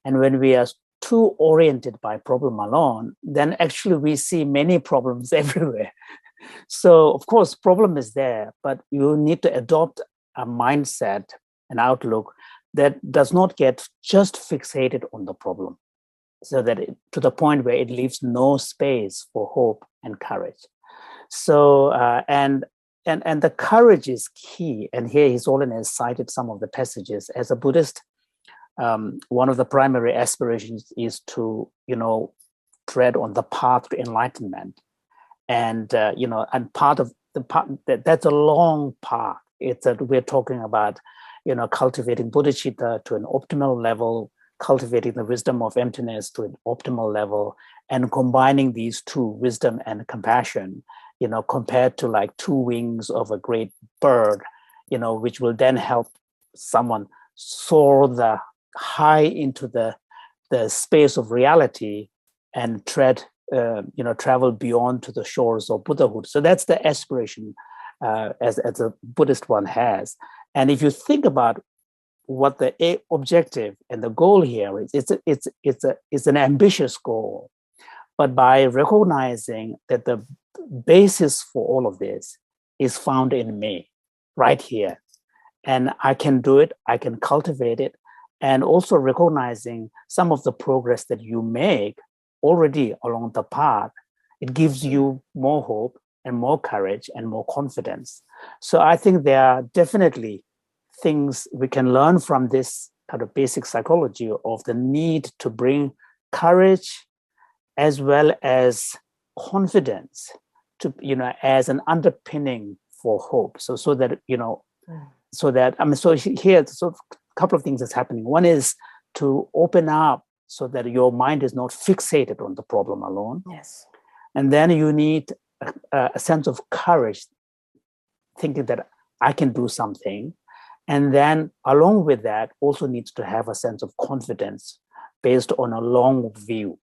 And when we are too oriented by problem alone, then actually we see many problems everywhere. So of course, problem is there, but you need to adopt a mindset, an outlook that does not get just fixated on the problem, so that to the point where it leaves no space for hope and courage. So and the courage is key. And here His Holiness cited some of the passages. As a Buddhist, one of the primary aspirations is to, tread on the path to enlightenment. And, and part of the path, that's a long path. We're talking about, cultivating bodhicitta to an optimal level, cultivating the wisdom of emptiness to an optimal level, and combining these two, wisdom and compassion, compared to like two wings of a great bird, which will then help someone soar high into the space of reality and travel beyond to the shores of Buddhahood. So that's the aspiration as a Buddhist one has. And if you think about what the objective and the goal here is, it's an ambitious goal. But by recognizing that the basis for all of this is found in me, right here, and I can do it, I can cultivate it, and also recognizing some of the progress that you make already along the path, it gives you more hope and more courage and more confidence. So I think there are definitely things we can learn from this kind of basic psychology of the need to bring courage as well as confidence to, as an underpinning for hope. So that, so here, a couple of things that's happening. One is to open up so that your mind is not fixated on the problem alone. Yes. And then you need a sense of courage, thinking that I can do something. And then along with that, also needs to have a sense of confidence based on a long view.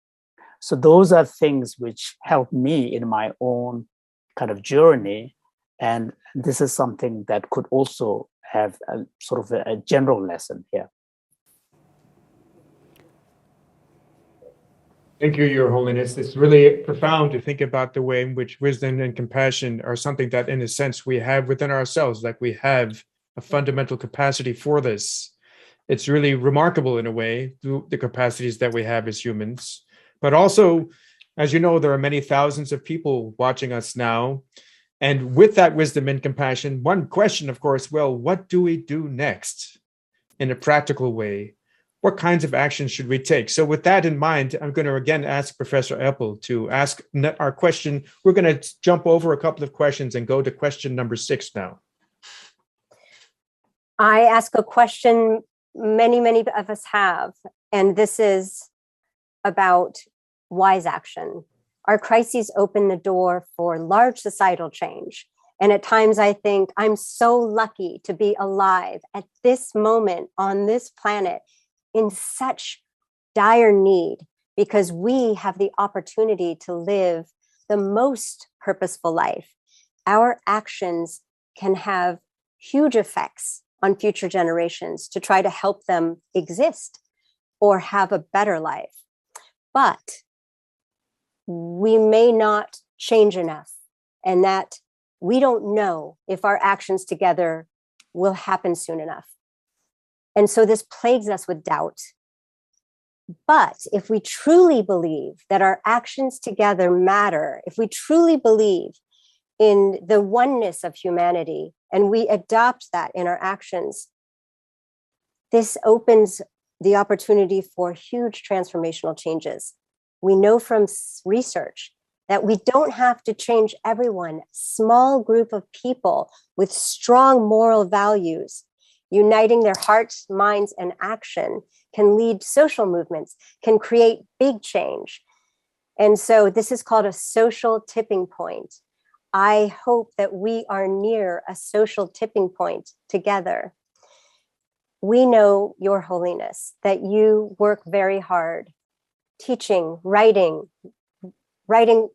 So those are things which help me in my own kind of journey. And this is something that could also have a sort of a general lesson here. Thank you, Your Holiness. It's really profound to think about the way in which wisdom and compassion are something that, in a sense, we have within ourselves, like we have a fundamental capacity for this. It's really remarkable in a way, the capacities that we have as humans. But also, as you know, there are many thousands of people watching us now. And with that wisdom and compassion, one question, of course, well, what do we do next in a practical way? what kinds of actions should we take? So with that in mind, I'm going to again ask Professor Epple to ask our question. We're going to jump over a couple of questions and go to question number 6 now. I ask a question many of us have, and this is about wise action. Our crises open the door for large societal change. And at times I think I'm so lucky to be alive at this moment on this planet in such dire need, because we have the opportunity to live the most purposeful life. Our actions can have huge effects on future generations to try to help them exist or have a better life. But we may not change enough, and that we don't know if our actions together will happen soon enough. And so this plagues us with doubt. But if we truly believe that our actions together matter, if we truly believe in the oneness of humanity, and we adopt that in our actions, this opens the opportunity for huge transformational changes. We know from research that we don't have to change everyone. Small group of people with strong moral values, uniting their hearts, minds, and action, can lead social movements, can create big change. And so this is called a social tipping point. I hope that we are near a social tipping point together. We know, Your Holiness, that you work very hard, teaching, writing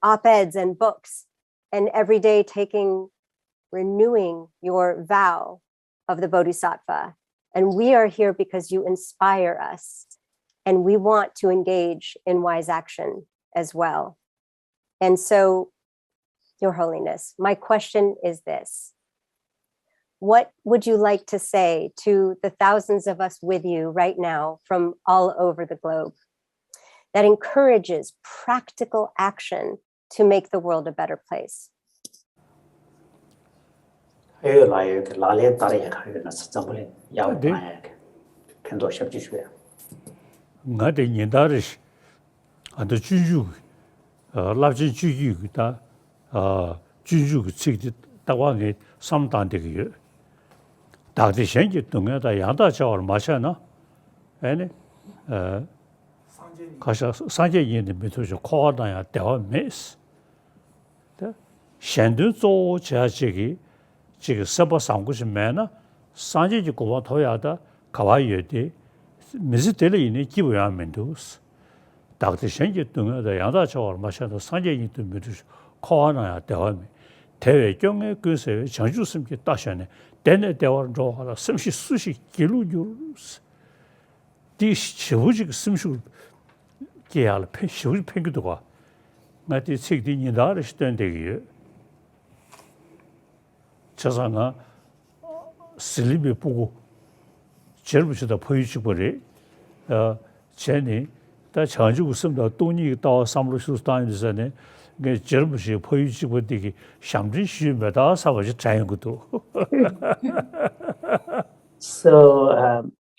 op-eds and books, and every day renewing your vow of the Bodhisattva. And we are here because you inspire us, and we want to engage in wise action as well. And so, Your Holiness, my question is this: what would you like to say to the thousands of us with you right now from all over the globe that encourages practical action to make the world a better place? Ngade nyindarish anda junju labjin juju da junju chigdi tawange samdandege dagde shengi dunga da yanda chawar mashana ene kasha sanje yinde metojo koda ya dewa mes da shendu zo chachigi 지금 서버 상고시 매나 산지지 고와 토야다 가와이에데 미스텔에 이네 기부야면도스 다그때 생기 등에다 양다 저월 마셔도 산지지 등미도 코하나야 대화미 대외 경에 그세 정주심기 따셔네 대내 대화를 줘하다 심시 수시 기루주스 디시 치우지 심시 게알 펜시우 펜기도가 나티 책디니 나를 시던데기 자상아 슬립이 보고 절부시다 보이지버리 제니 다 전주 웃음다 돈이 다 삼루수스탄에서네 그 절부시 보이지버디기 샴진시메다 사버지 자연구도. So,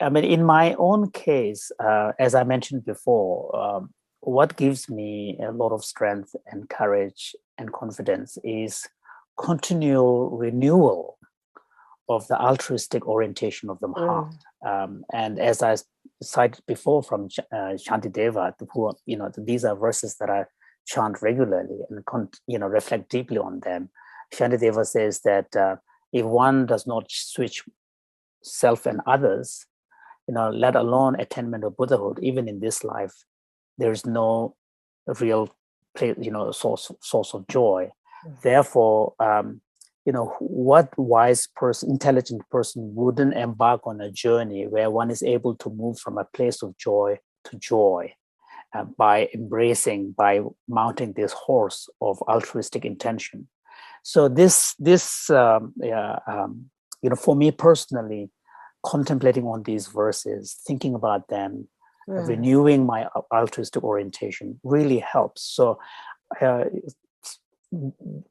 I mean, in my own case, as I mentioned before, what gives me a lot of strength and courage and confidence is continual renewal of the altruistic orientation of the heart. And as I cited before from Shantideva, who, these are verses that I chant regularly and, reflect deeply on them. Shantideva says that if one does not switch self and others, let alone attainment of Buddhahood, even in this life, there is no real, source of joy. Therefore, what wise person, intelligent person wouldn't embark on a journey where one is able to move from a place of joy to joy by mounting this horse of altruistic intention. So for me personally, contemplating on these verses, thinking about them, renewing my altruistic orientation really helps. So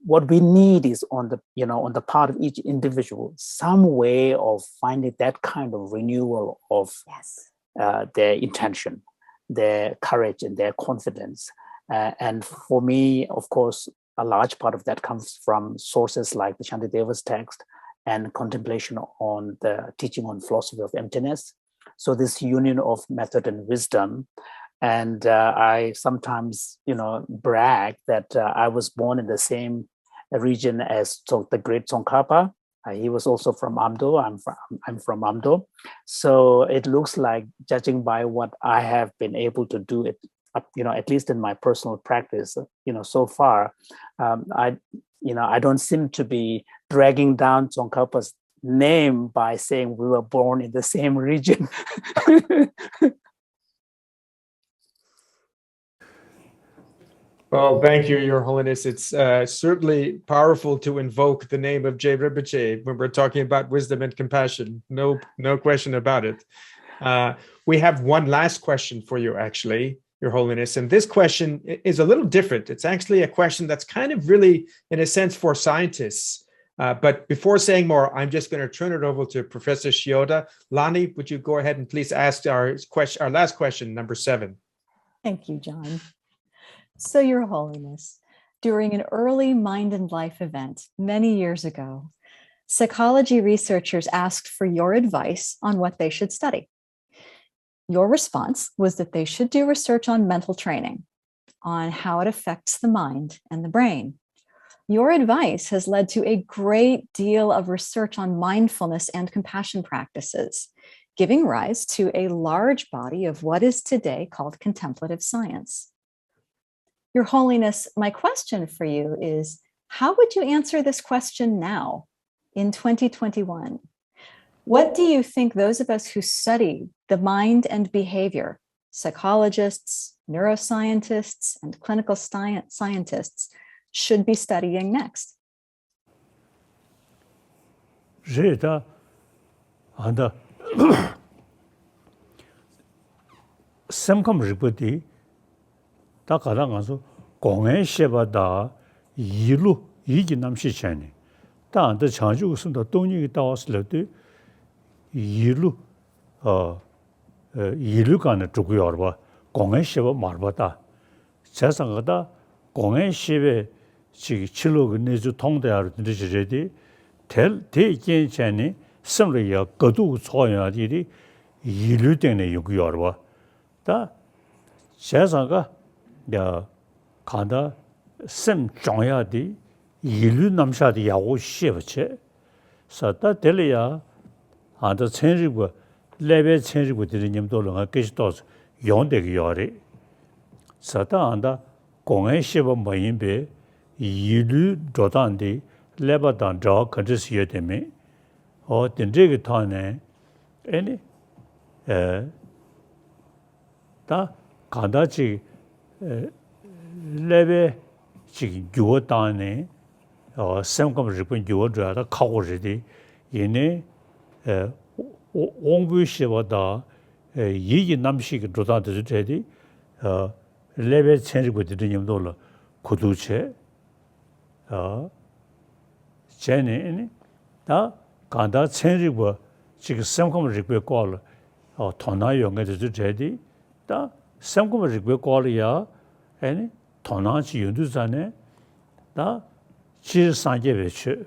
what we need is on the part of each individual, some way of finding that kind of renewal of their intention, their courage, and their confidence. And for me, of course, a large part of that comes from sources like the Shantidev's text and contemplation on the teaching on philosophy of emptiness. So this union of method and wisdom. And I sometimes, brag that I was born in the same region as the great Tsongkhapa. He was also from Amdo. I'm from Amdo. So it looks like, judging by what I have been able to do, at least in my personal practice, so far, I don't seem to be dragging down Tsongkhapa's name by saying we were born in the same region. Well, thank you, Your Holiness. It's certainly powerful to invoke the name of Jay Rinpoche when we're talking about wisdom and compassion. No question about it. We have one last question for you, actually, Your Holiness. And this question is a little different. It's actually a question that's kind of really, in a sense, for scientists. But before saying more, I'm just going to turn it over to Professor Shiota. Lani, would you go ahead and please ask our last question, number 7. Thank you, John. So, Your Holiness, during an early Mind and Life event many years ago, psychology researchers asked for your advice on what they should study. Your response was that they should do research on mental training, on how it affects the mind and the brain. Your advice has led to a great deal of research on mindfulness and compassion practices, giving rise to a large body of what is today called contemplative science. Your Holiness, my question for you is, how would you answer this question now, in 2021? What do you think those of us who study the mind and behavior, psychologists, neuroscientists, and clinical scientists, should be studying next? Rita, and Samkam Ripoti, Takarangazo, Kongen Shebada, Yilu, Yiginam Shichani. Dan the Chanju and the Tony Tawas Leti, Yilu, Yilukan Tukuyorba, Kongen Sheba Marbata, Chasangada, Kongen Shebe, Chilug Nizu Tong de Ardiji, Tell Taking Chani, Samri Gadu Soya Didi, Yilutene Yukuyorba. Da Chasanga. The Kanda Sem Joya di Yilu Namsha di Yago Shivache. So that Delia and the Chenribu, Lebe Chenribu Dinim Dolanga Kistos, Yondeg Yori. Sata and the Kongen Shiva Mayimbe, Yilu Dodandi, Lebadan Draw Countries Yeteme, or the Digitane, any da Kandachi. Lebe 지금 교단에 생각 리본 교자다 카고르디 얘네 옹부시보다 얘기 남식 조다들 되디 레베 체리고 드님도로 고두체 제네 다 간다 체리고 지금 생각 리본 걸 토나 용게들 되디 다 생각 리본 걸이야 아니 토나지 윤두산에 다 지상계배치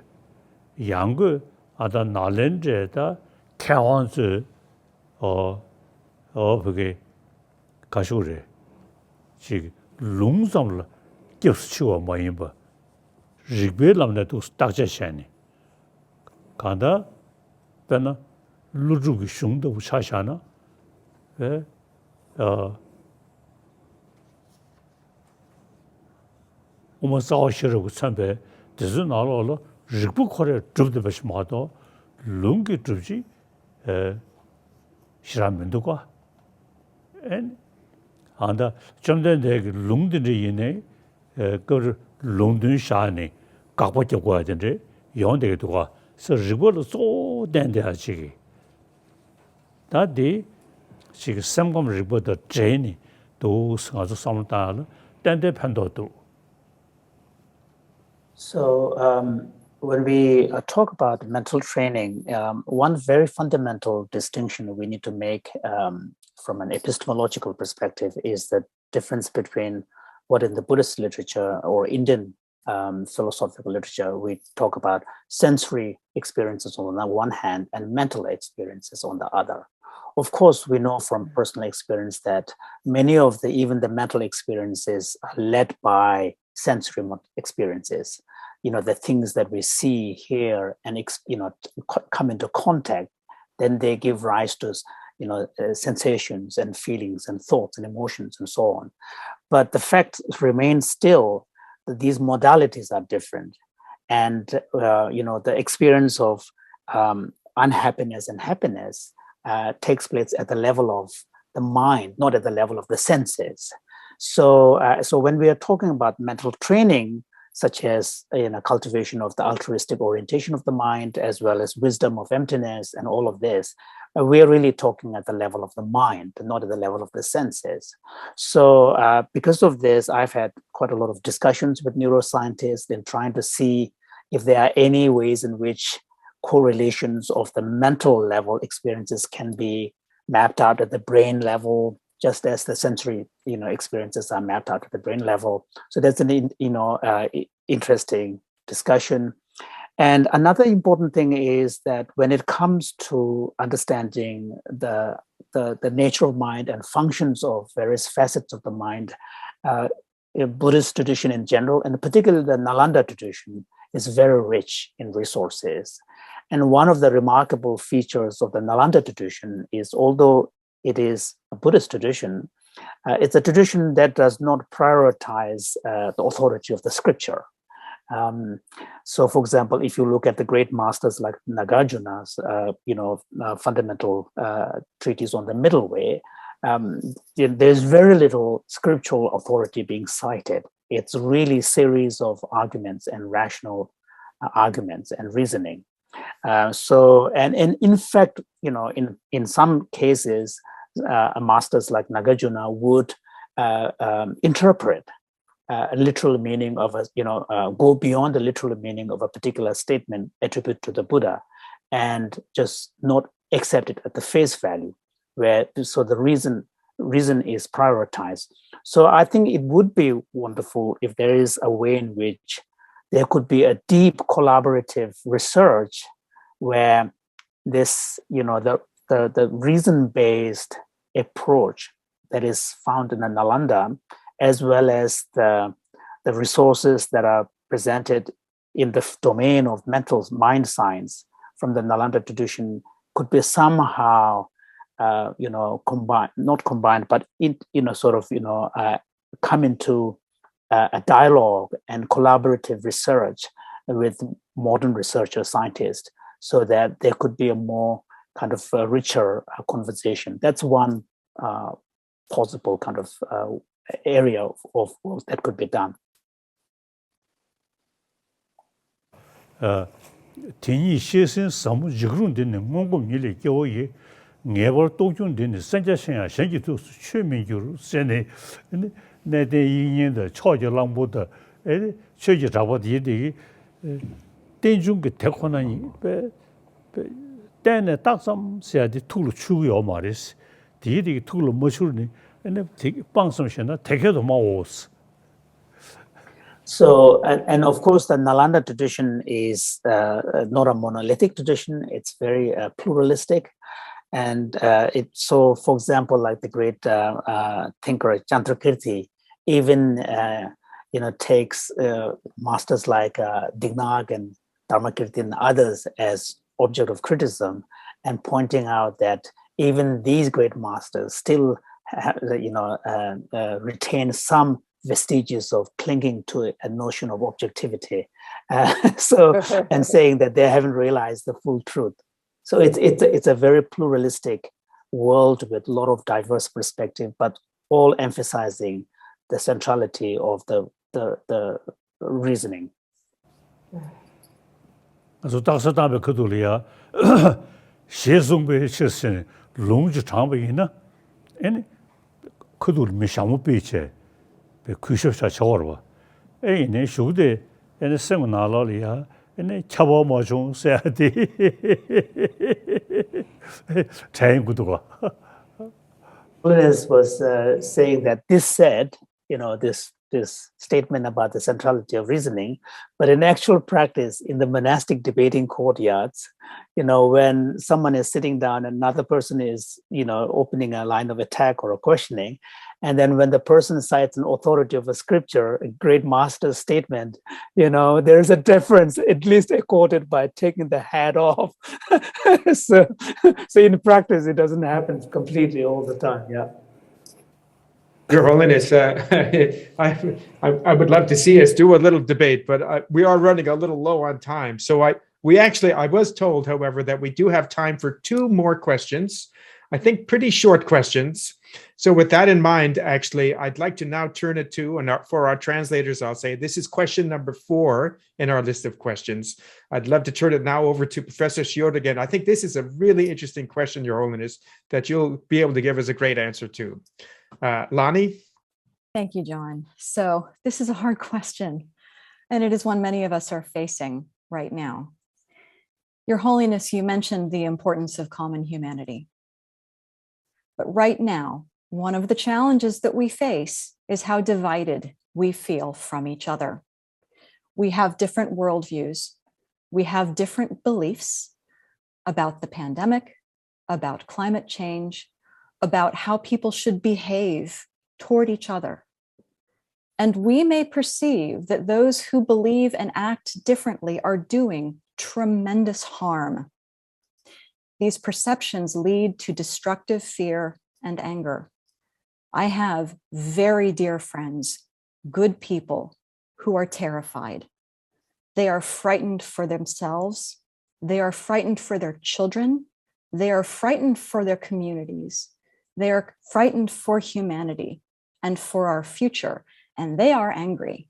양거 아다 나렌제다 캐원즈 그게 가시오래 지 롱성을 겹치고 뭐인바 리벨람네도 딱제샤니 간다 변나 루주기 슝도 차샤나我们早些时候参拜，只是拿了日不可的住的不是嘛多，龙给住起，是咱们的瓜，安的，现在那个龙的这呢，个是龙顿山呢，搞不就过的这，养的的话是日本的早点的这个，但的这个三个日本的这呢，都是俺这上面大了，但的判断都。So when we talk about mental training, one very fundamental distinction we need to make from an epistemological perspective is the difference between what in the Buddhist literature or Indian philosophical literature we talk about sensory experiences on the one hand and mental experiences on the other. Of course, we know from personal experience that many of even the mental experiences are led by sensory experiences. The things that we see, hear, and come into contact, then they give rise to sensations and feelings and thoughts and emotions and so on. But the fact remains still that these modalities are different, and the experience of unhappiness and happiness takes place at the level of the mind, not at the level of the senses. So when we are talking about mental training, such as cultivation of the altruistic orientation of the mind, as well as wisdom of emptiness and all of this, we're really talking at the level of the mind, not at the level of the senses. So because of this, I've had quite a lot of discussions with neuroscientists in trying to see if there are any ways in which correlations of the mental level experiences can be mapped out at the brain level, just as the sensory experiences are mapped out at the brain level. So that's an interesting discussion. And another important thing is that when it comes to understanding the nature of mind and functions of various facets of the mind, Buddhist tradition in general, and particularly the Nalanda tradition, is very rich in resources. And one of the remarkable features of the Nalanda tradition is, although it is a Buddhist tradition, it's a tradition that does not prioritize the authority of the scripture. So, for example, if you look at the great masters like Nagarjuna's, fundamental treatise on the middle way, there's very little scriptural authority being cited. It's really a series of arguments and rational arguments and reasoning. And in fact, in some cases, masters like Nagarjuna would interpret a literal meaning of go beyond the literal meaning of a particular statement attributed to the Buddha, and just not accept it at the face value, so the reason is prioritized. So I think it would be wonderful if there is a way in which there could be a deep collaborative research where this, the reason-based approach that is found in the Nalanda, as well as the resources that are presented in the domain of mind science from the Nalanda tradition, could be somehow, combined, not combined, but come into a dialogue and collaborative research with modern researchers, scientists, so that there could be a more kind of richer conversation. That's one possible kind of area of that could be done. Tini shesin samu jigrun dine ngongo mile kyoye ngebar tokyon dine sanja shenya shenji to chömin gyuru sene ne de yin de choje langbo de choje jabo de tenjung ge tekona ni be dane taksam sia de tulu chuyo maris de tulu mochurni ene pangsam shena tekedo ma os. So, and of course, the Nalanda tradition is not a monolithic tradition. It's very pluralistic. And so, for example, like the great thinker Chandrakirti, even, takes masters like Dignag and Dharmakirti and others as object of criticism, and pointing out that even these great masters still, retain some vestiges of clinging to a notion of objectivity, and saying that they haven't realized the full truth. So it's a very pluralistic world with a lot of diverse perspective, but all emphasizing the centrality of the reasoning. So taksadambe kuduliya shezungbe chesin longji changbe ina ene kudul mishamu peche be kusho cha chorwa ene shude ene seng nalaliya ene chabo mo chung se adi chain guduga. Holiness was saying that this said, this statement about the centrality of reasoning, but in actual practice, in the monastic debating courtyards, when someone is sitting down, another person is, opening a line of attack or a questioning, and then when the person cites an authority of a scripture, a great master's statement, there's a difference, at least accorded by taking the hat off. so in practice, it doesn't happen completely all the time. Yeah. Your Holiness, I would love to see us do a little debate, but we are running a little low on time. So I was told, however, that we do have time for 2 more questions. I think pretty short questions. So with that in mind, actually, I'd like to now turn it to, and for our translators, I'll say this is question number 4 in our list of questions. I'd love to turn it now over to Professor Shiota again. I think this is a really interesting question, Your Holiness, that you'll be able to give us a great answer to. Lonnie? Thank you, John. So this is a hard question, and it is one many of us are facing right now. Your Holiness, you mentioned the importance of common humanity. But right now, one of the challenges that we face is how divided we feel from each other. We have different worldviews. We have different beliefs about the pandemic, about climate change, about how people should behave toward each other. And we may perceive that those who believe and act differently are doing tremendous harm. These perceptions lead to destructive fear and anger. I have very dear friends, good people, who are terrified. They are frightened for themselves. They are frightened for their children. They are frightened for their communities. They are frightened for humanity and for our future, and they are angry.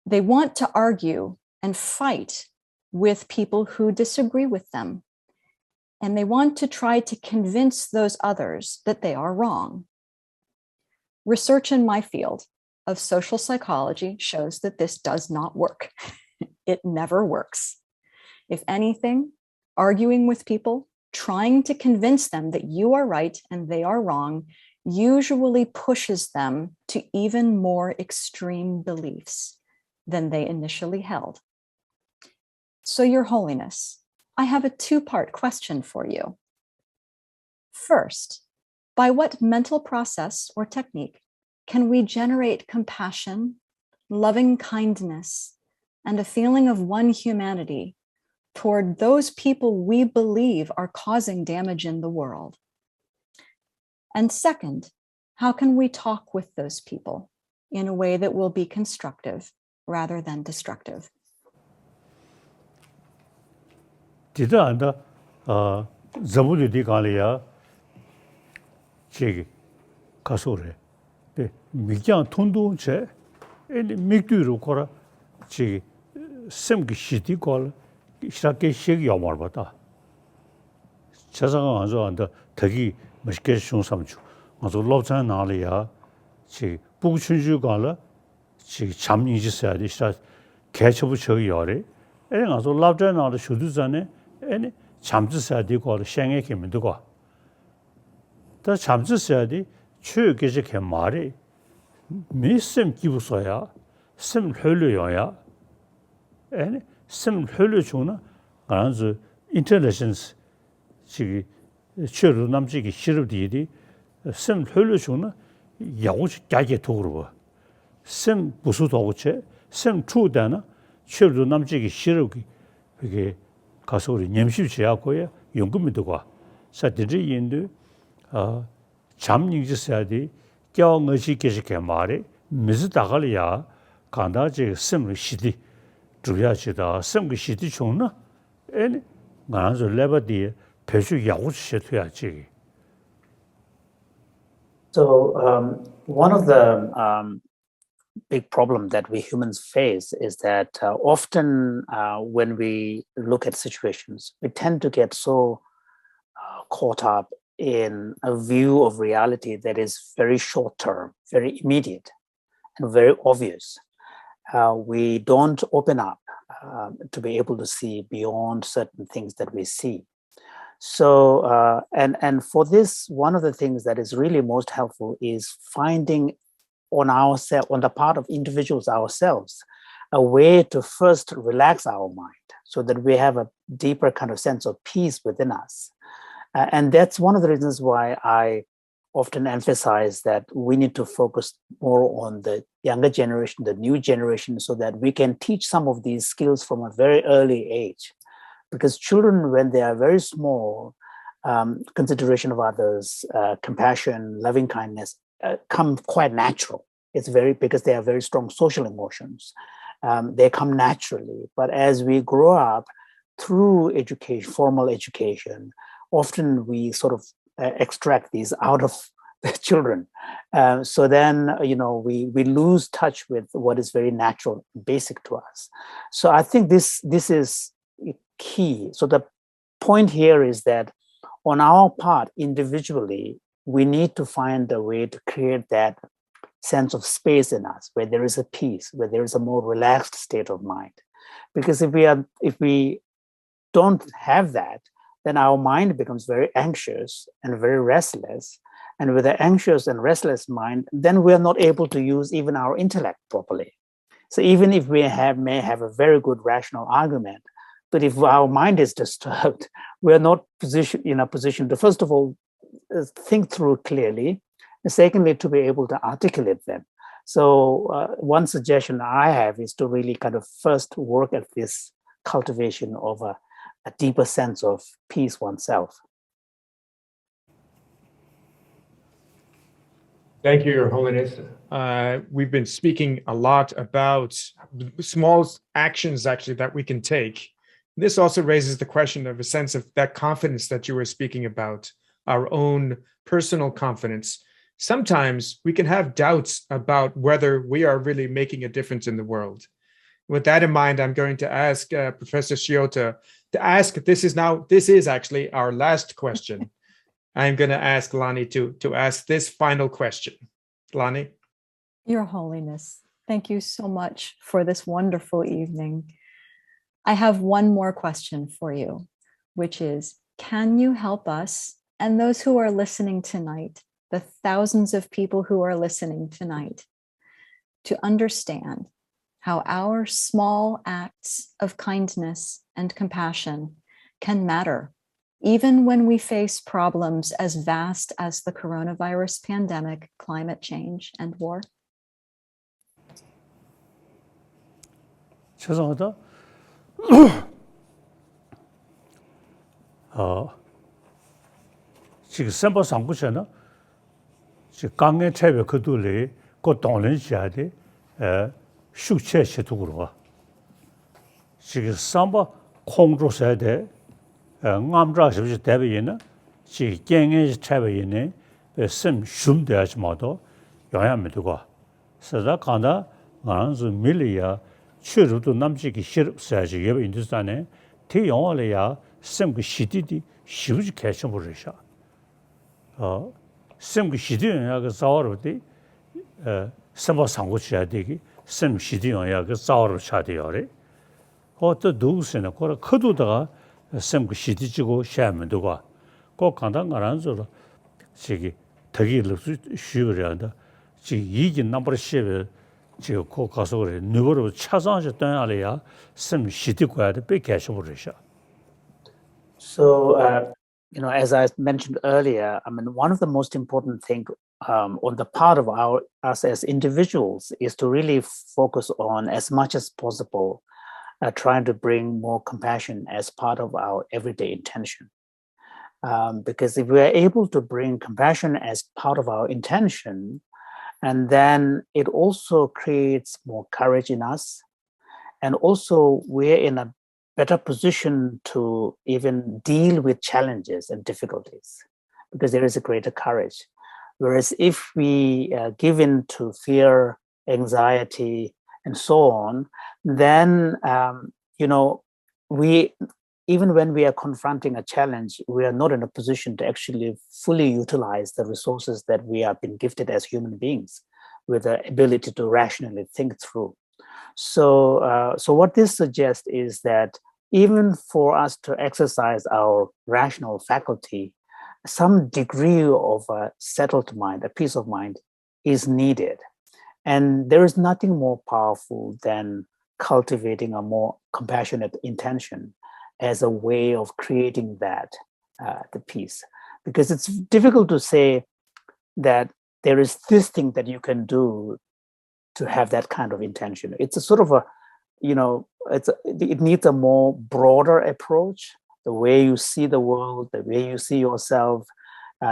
They want to argue and fight with people who disagree with them, and they want to try to convince those others that they are wrong. Research in my field of social psychology shows that this does not work. It never works. If anything, arguing with people, trying to convince them that you are right and they are wrong, usually pushes them to even more extreme beliefs than they initially held. So, Your Holiness, I have a 2-part question for you. First, by what mental process or technique can we generate compassion, loving kindness, and a feeling of one humanity toward those people we believe are causing damage in the world? And second, how can we talk with those people in a way that will be constructive rather than destructive? Dida anda zabuli di kaliya chegi kasore. De mikyan tundu che eni mikduru kora chegi semgi shiti kol shake shegi yamar bata. Chasaga anzo anda tagi mashke shung samchu. Anzo lobchan naliya chegi buchunju kala chegi chamni jisadi shta 개처부 저기 열에 에 가서 랍전나도 수두전에 에 잠지사디 걸 생에 개면도 거. 더 잠지사디 추게지 개 말이 미심 기부서야 심 흘려야 에 심 흘려 주나 가서 인텔리전스 지기 최로 남지기 싫어디디 심 흘려 주나 야고지 가게 도그러 심 부수도고체 심 추다나 최로 남지기 싫어기 그게 가서 우리 냠십지하고야 연금이 되고 사들이 인도 잠닝지사디 겨응의시 계시게 말에 미스다갈이야 간다지 심을 시디 주야지다 심그 시디 총나 에 나서 레버디 배수 야고시셔야지. So one of the big problem that we humans face is that often when we look at situations, we tend to get so caught up in a view of reality that is very short term, very immediate, and very obvious. we don't open up to be able to see beyond certain things that we see. So, and for this, one of the things that is really most helpful is finding on the part of individuals ourselves, a way to first relax our mind so that we have a deeper kind of sense of peace within us. And that's one of the reasons why I often emphasize that we need to focus more on the younger generation, the new generation, so that we can teach some of these skills from a very early age. Because children, when they are very small, consideration of others, compassion, loving kindness come quite natural. It's because they are very strong social emotions. They come naturally. But as we grow up through education, formal education, often we sort of extract these out of the children. So then, we lose touch with what is very natural, basic to us. So I think this is key. So the point here is that on our part, individually, we need to find a way to create that sense of space in us where there is a peace, where there is a more relaxed state of mind. Because if we don't have that, then our mind becomes very anxious and very restless. And with an anxious and restless mind, then we are not able to use even our intellect properly. So even if we may have a very good rational argument, but if our mind is disturbed, we are not in a position to, first of all, think through clearly, and secondly, to be able to articulate them. So one suggestion I have is to really kind of first work at this cultivation of a deeper sense of peace oneself. Thank you, Your Holiness. We've been speaking a lot about small actions actually that we can take. This also raises the question of a sense of that confidence that you were speaking about, our own personal confidence. Sometimes we can have doubts about whether we are really making a difference in the world. With that in mind, I'm going to ask Professor Shiota to ask, this is actually our last question. I'm going to ask Lani to ask this final question. Lani? Your Holiness, thank you so much for this wonderful evening. I have one more question for you, which is, can you help us and those who are listening tonight, the thousands of people who are listening tonight, to understand how our small acts of kindness and compassion can matter, even when we face problems as vast as the coronavirus pandemic, climate change, and war? 죄송하다. 지금 선거 상부셔는 지금 강의 체배 그들이 그 동원시하되 숙체 시도로 지금 선거 공조서야 돼. 암자십시 대비는 지 경의 체배에는 심 shum되지 마도 영향을 두고 서다 간다 만주 밀리아 추루도 남지기 싫어야지 예배 인도산에 대영월이야 심그 시디디 쉬우지 개셔버리셔 심그 시디야 그 자월어디 선거 상고치야 되기 심 시디야 그 자월어 차대요래 그것도 누구세나 그거 커도다가 심그 시디지고 샤면 되고 꼭 간단 가란서 지기 덕이를 쉬우려다 지 이긴 넘버 10 지금 그 가서 그래 누구로 찾아서 떠나려야 심 시디고야 돼 개셔버리셔. So, as I mentioned earlier, I mean, one of the most important things on the part of us as individuals is to really focus on, as much as possible, trying to bring more compassion as part of our everyday intention. Because if we are able to bring compassion as part of our intention, and then it also creates more courage in us, and also we're in a better position to even deal with challenges and difficulties because there is a greater courage. Whereas if we give in to fear, anxiety, and so on, then, even when we are confronting a challenge, we are not in a position to actually fully utilize the resources that we have been gifted as human beings with the ability to rationally think through. So what this suggests is that even for us to exercise our rational faculty, some degree of a settled mind, a peace of mind, is needed. And there is nothing more powerful than cultivating a more compassionate intention as a way of creating that, the peace. Because it's difficult to say that there is this thing that you can do to have that kind of intention. It's a sort of a, it needs a more broader approach, the way you see the world, the way you see yourself,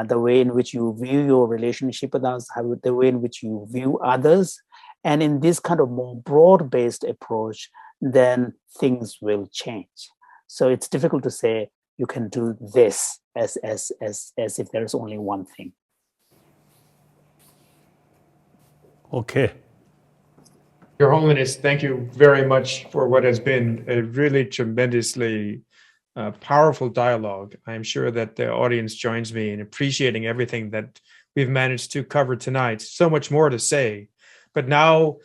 the way in which you view your relationship with us, the way in which you view others. And in this kind of more broad-based approach, then things will change. So it's difficult to say you can do this as if there is only one thing. Okay. Your Holiness, thank you very much for what has been a really tremendously powerful dialogue. I'm sure that the audience joins me in appreciating everything that we've managed to cover tonight. So much more to say. But now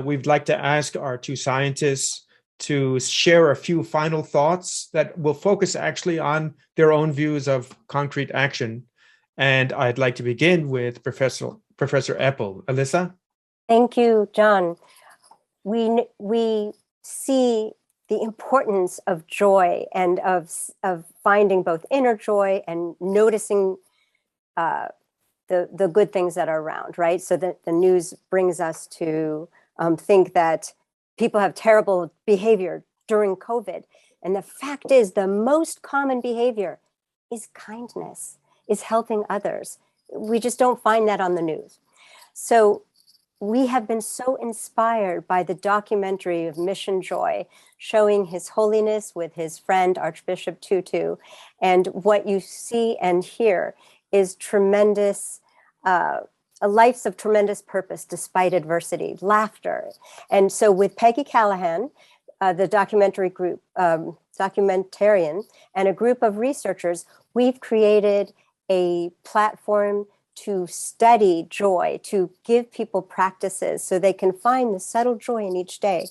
we'd like to ask our two scientists to share a few final thoughts that will focus actually on their own views of concrete action. And I'd like to begin with Professor Epple. Alyssa? Thank you, John. We see the importance of joy and of finding both inner joy and noticing the good things that are around, right? So that the news brings us to think that people have terrible behavior during COVID. And the fact is, the most common behavior is kindness, is helping others. We just don't find that on the news. So we have been so inspired by the documentary of Mission Joy, showing His Holiness with his friend, Archbishop Tutu. And what you see and hear is tremendous, a life of tremendous purpose despite adversity, laughter. And so with Peggy Callahan, the documentarian, and a group of researchers, we've created a platform to study joy, to give people practices so they can find the subtle joy in each day,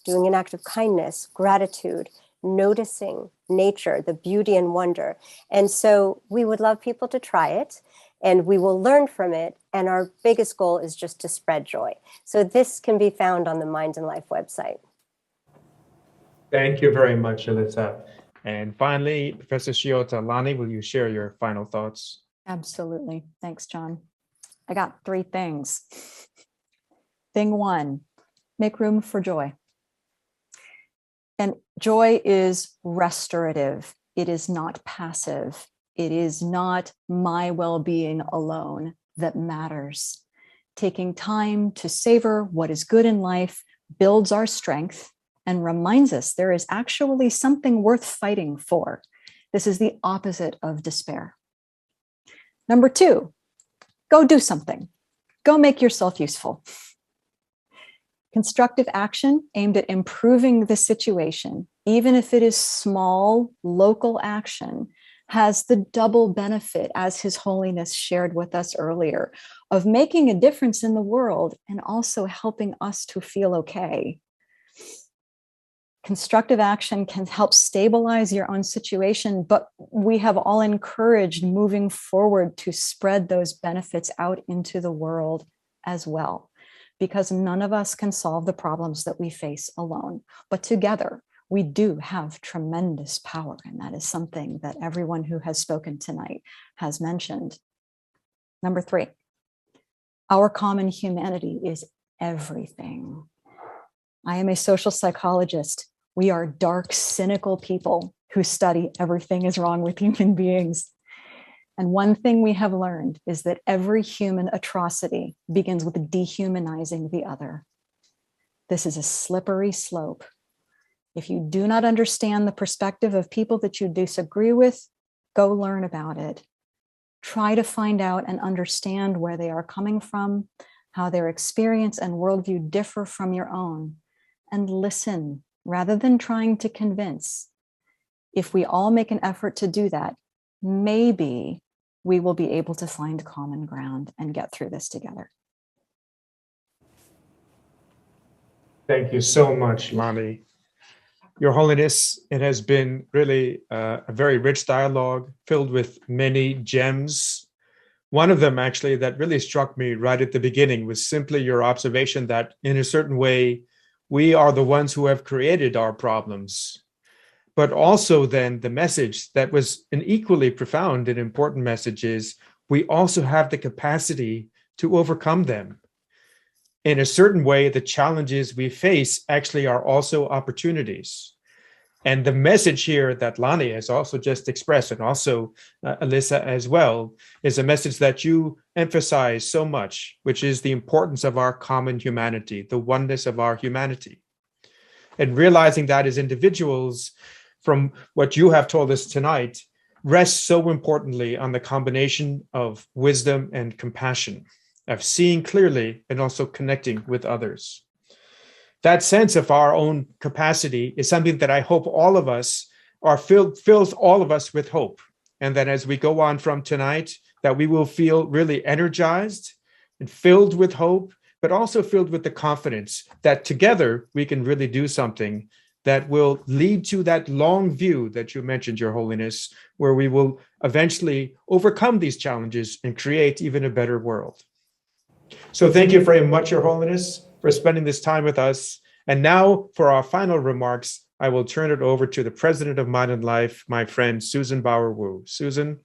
doing an act of kindness, gratitude, noticing nature, the beauty and wonder. And so we would love people to try it, and we will learn from it. And our biggest goal is just to spread joy. So this can be found on the Mind and Life website. Thank you very much, Alyssa. And finally, Professor Shiota, Lani, will you share your final thoughts? Absolutely. Thanks, John. I got 3 things. Thing 1, make room for joy. And joy is restorative. It is not passive. It is not my well-being alone that matters. Taking time to savor what is good in life builds our strength and reminds us there is actually something worth fighting for. This is the opposite of despair. Number 2, go do something. Go make yourself useful. Constructive action aimed at improving the situation, even if it is small, local action, has the double benefit, as His Holiness shared with us earlier, of making a difference in the world and also helping us to feel okay. Constructive action can help stabilize your own situation, but we have all encouraged moving forward to spread those benefits out into the world as well, because none of us can solve the problems that we face alone. But together, we do have tremendous power, and that is something that everyone who has spoken tonight has mentioned. Number 3, our common humanity is everything. I am a social psychologist. We are dark, cynical people who study everything is wrong with human beings. And one thing we have learned is that every human atrocity begins with dehumanizing the other. This is a slippery slope. If you do not understand the perspective of people that you disagree with, go learn about it. Try to find out and understand where they are coming from, how their experience and worldview differ from your own, and listen rather than trying to convince. If we all make an effort to do that, maybe we will be able to find common ground and get through this together. Thank you so much, Lonnie. Your Holiness, it has been really a very rich dialogue filled with many gems. One of them, actually, that really struck me right at the beginning was simply your observation that, in a certain way, we are the ones who have created our problems. But also, then, the message that was an equally profound and important message is we also have the capacity to overcome them. In a certain way, the challenges we face actually are also opportunities. And the message here that Lonnie has also just expressed, and also Alyssa as well, is a message that you emphasize so much, which is the importance of our common humanity, the oneness of our humanity. And realizing that as individuals, from what you have told us tonight, rests so importantly on the combination of wisdom and compassion, of seeing clearly and also connecting with others. That sense of our own capacity is something that I hope all of us fills all of us with hope. And that as we go on from tonight, that we will feel really energized and filled with hope, but also filled with the confidence that together we can really do something that will lead to that long view that you mentioned, Your Holiness, where we will eventually overcome these challenges and create even a better world. So thank you very much, Your Holiness, for spending this time with us. And now for our final remarks, I will turn it over to the President of Mind and Life, my friend, Susan Bauer Wu. Susan.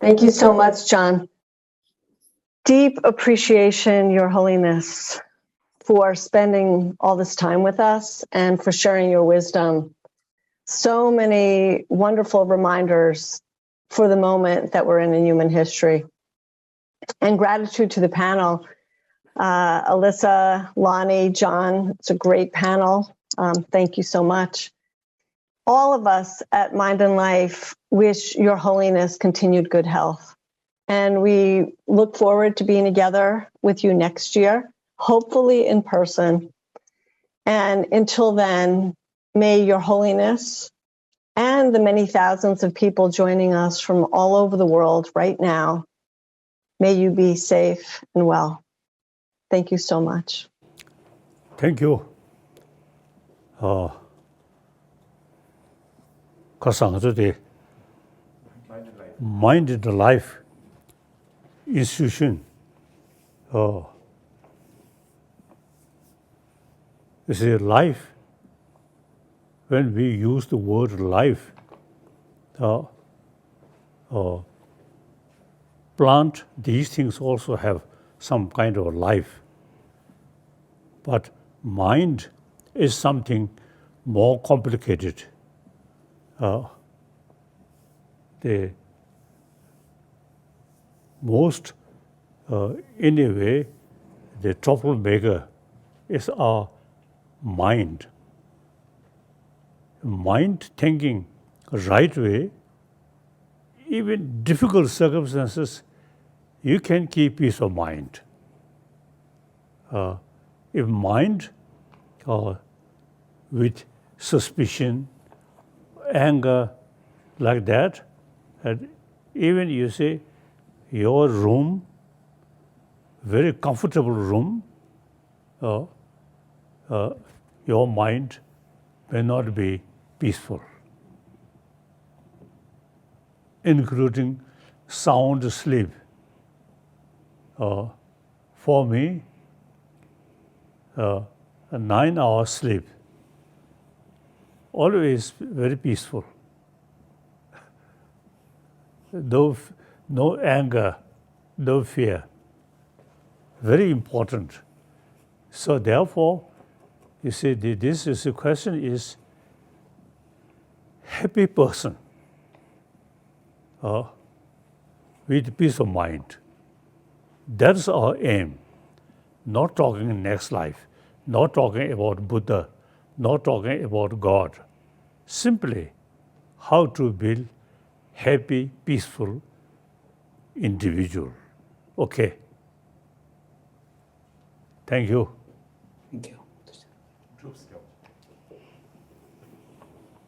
Thank you so much, John. Deep appreciation, Your Holiness, for spending all this time with us and for sharing your wisdom. So many wonderful reminders for the moment that we're in human history. And gratitude to the panel. Alyssa, Lonnie, John, it's a great panel. Thank you so much. All of us at Mind and Life wish Your Holiness continued good health. And we look forward to being together with you next year, hopefully in person. And until then, may Your Holiness and the many thousands of people joining us from all over the world right now, may you be safe and well. Thank you so much. Thank you. The Mind and Life institution. You see, life, when we use the word life, plant, these things also have some kind of life. But mind is something more complicated. The most, anyway, the troublemaker is our mind. Mind thinking right way, even difficult circumstances, you can keep peace of mind. If mind with suspicion, anger, like that, and even you say your room, very comfortable room, your mind may not be peaceful, including sound sleep. For me, a 9-hour sleep, always very peaceful. No anger, no fear. Very important. So therefore, you see, this is the question is happy person with peace of mind. That's our aim. Not talking next life, not talking about Buddha, not talking about God. Simply how to build happy, peaceful individual. Okay. Thank you. Thank you.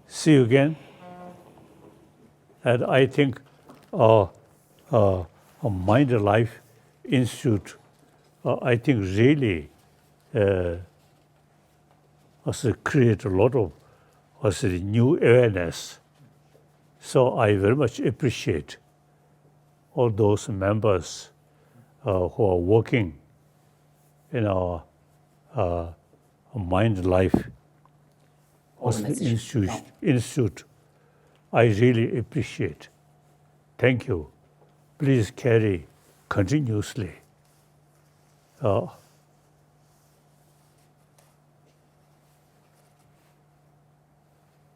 See you again. And I think a Mind and Life Institute I think really also create a lot of also new awareness. So I very much appreciate all those members who are working in our Mind Life Institute. I really appreciate. Thank you. Please carry continuously.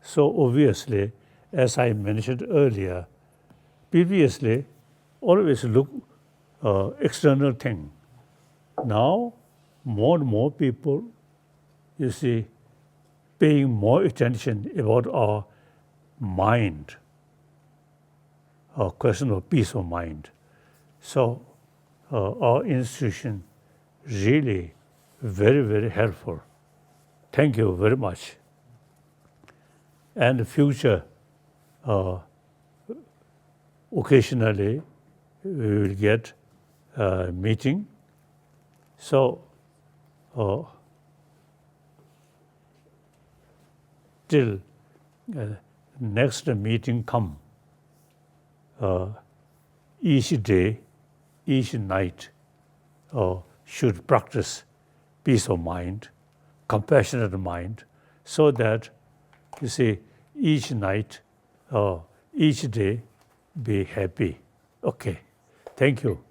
So obviously, as I mentioned earlier, previously always look external thing. Now, more and more people, you see, paying more attention about our mind, a question of peace of mind. So our institution really very, very helpful. Thank you very much. And the future, occasionally we will get a meeting. So till next meeting come, each day, each night should practice peace of mind, compassionate mind, so that, you see, each night, each day, be happy. Okay, thank you.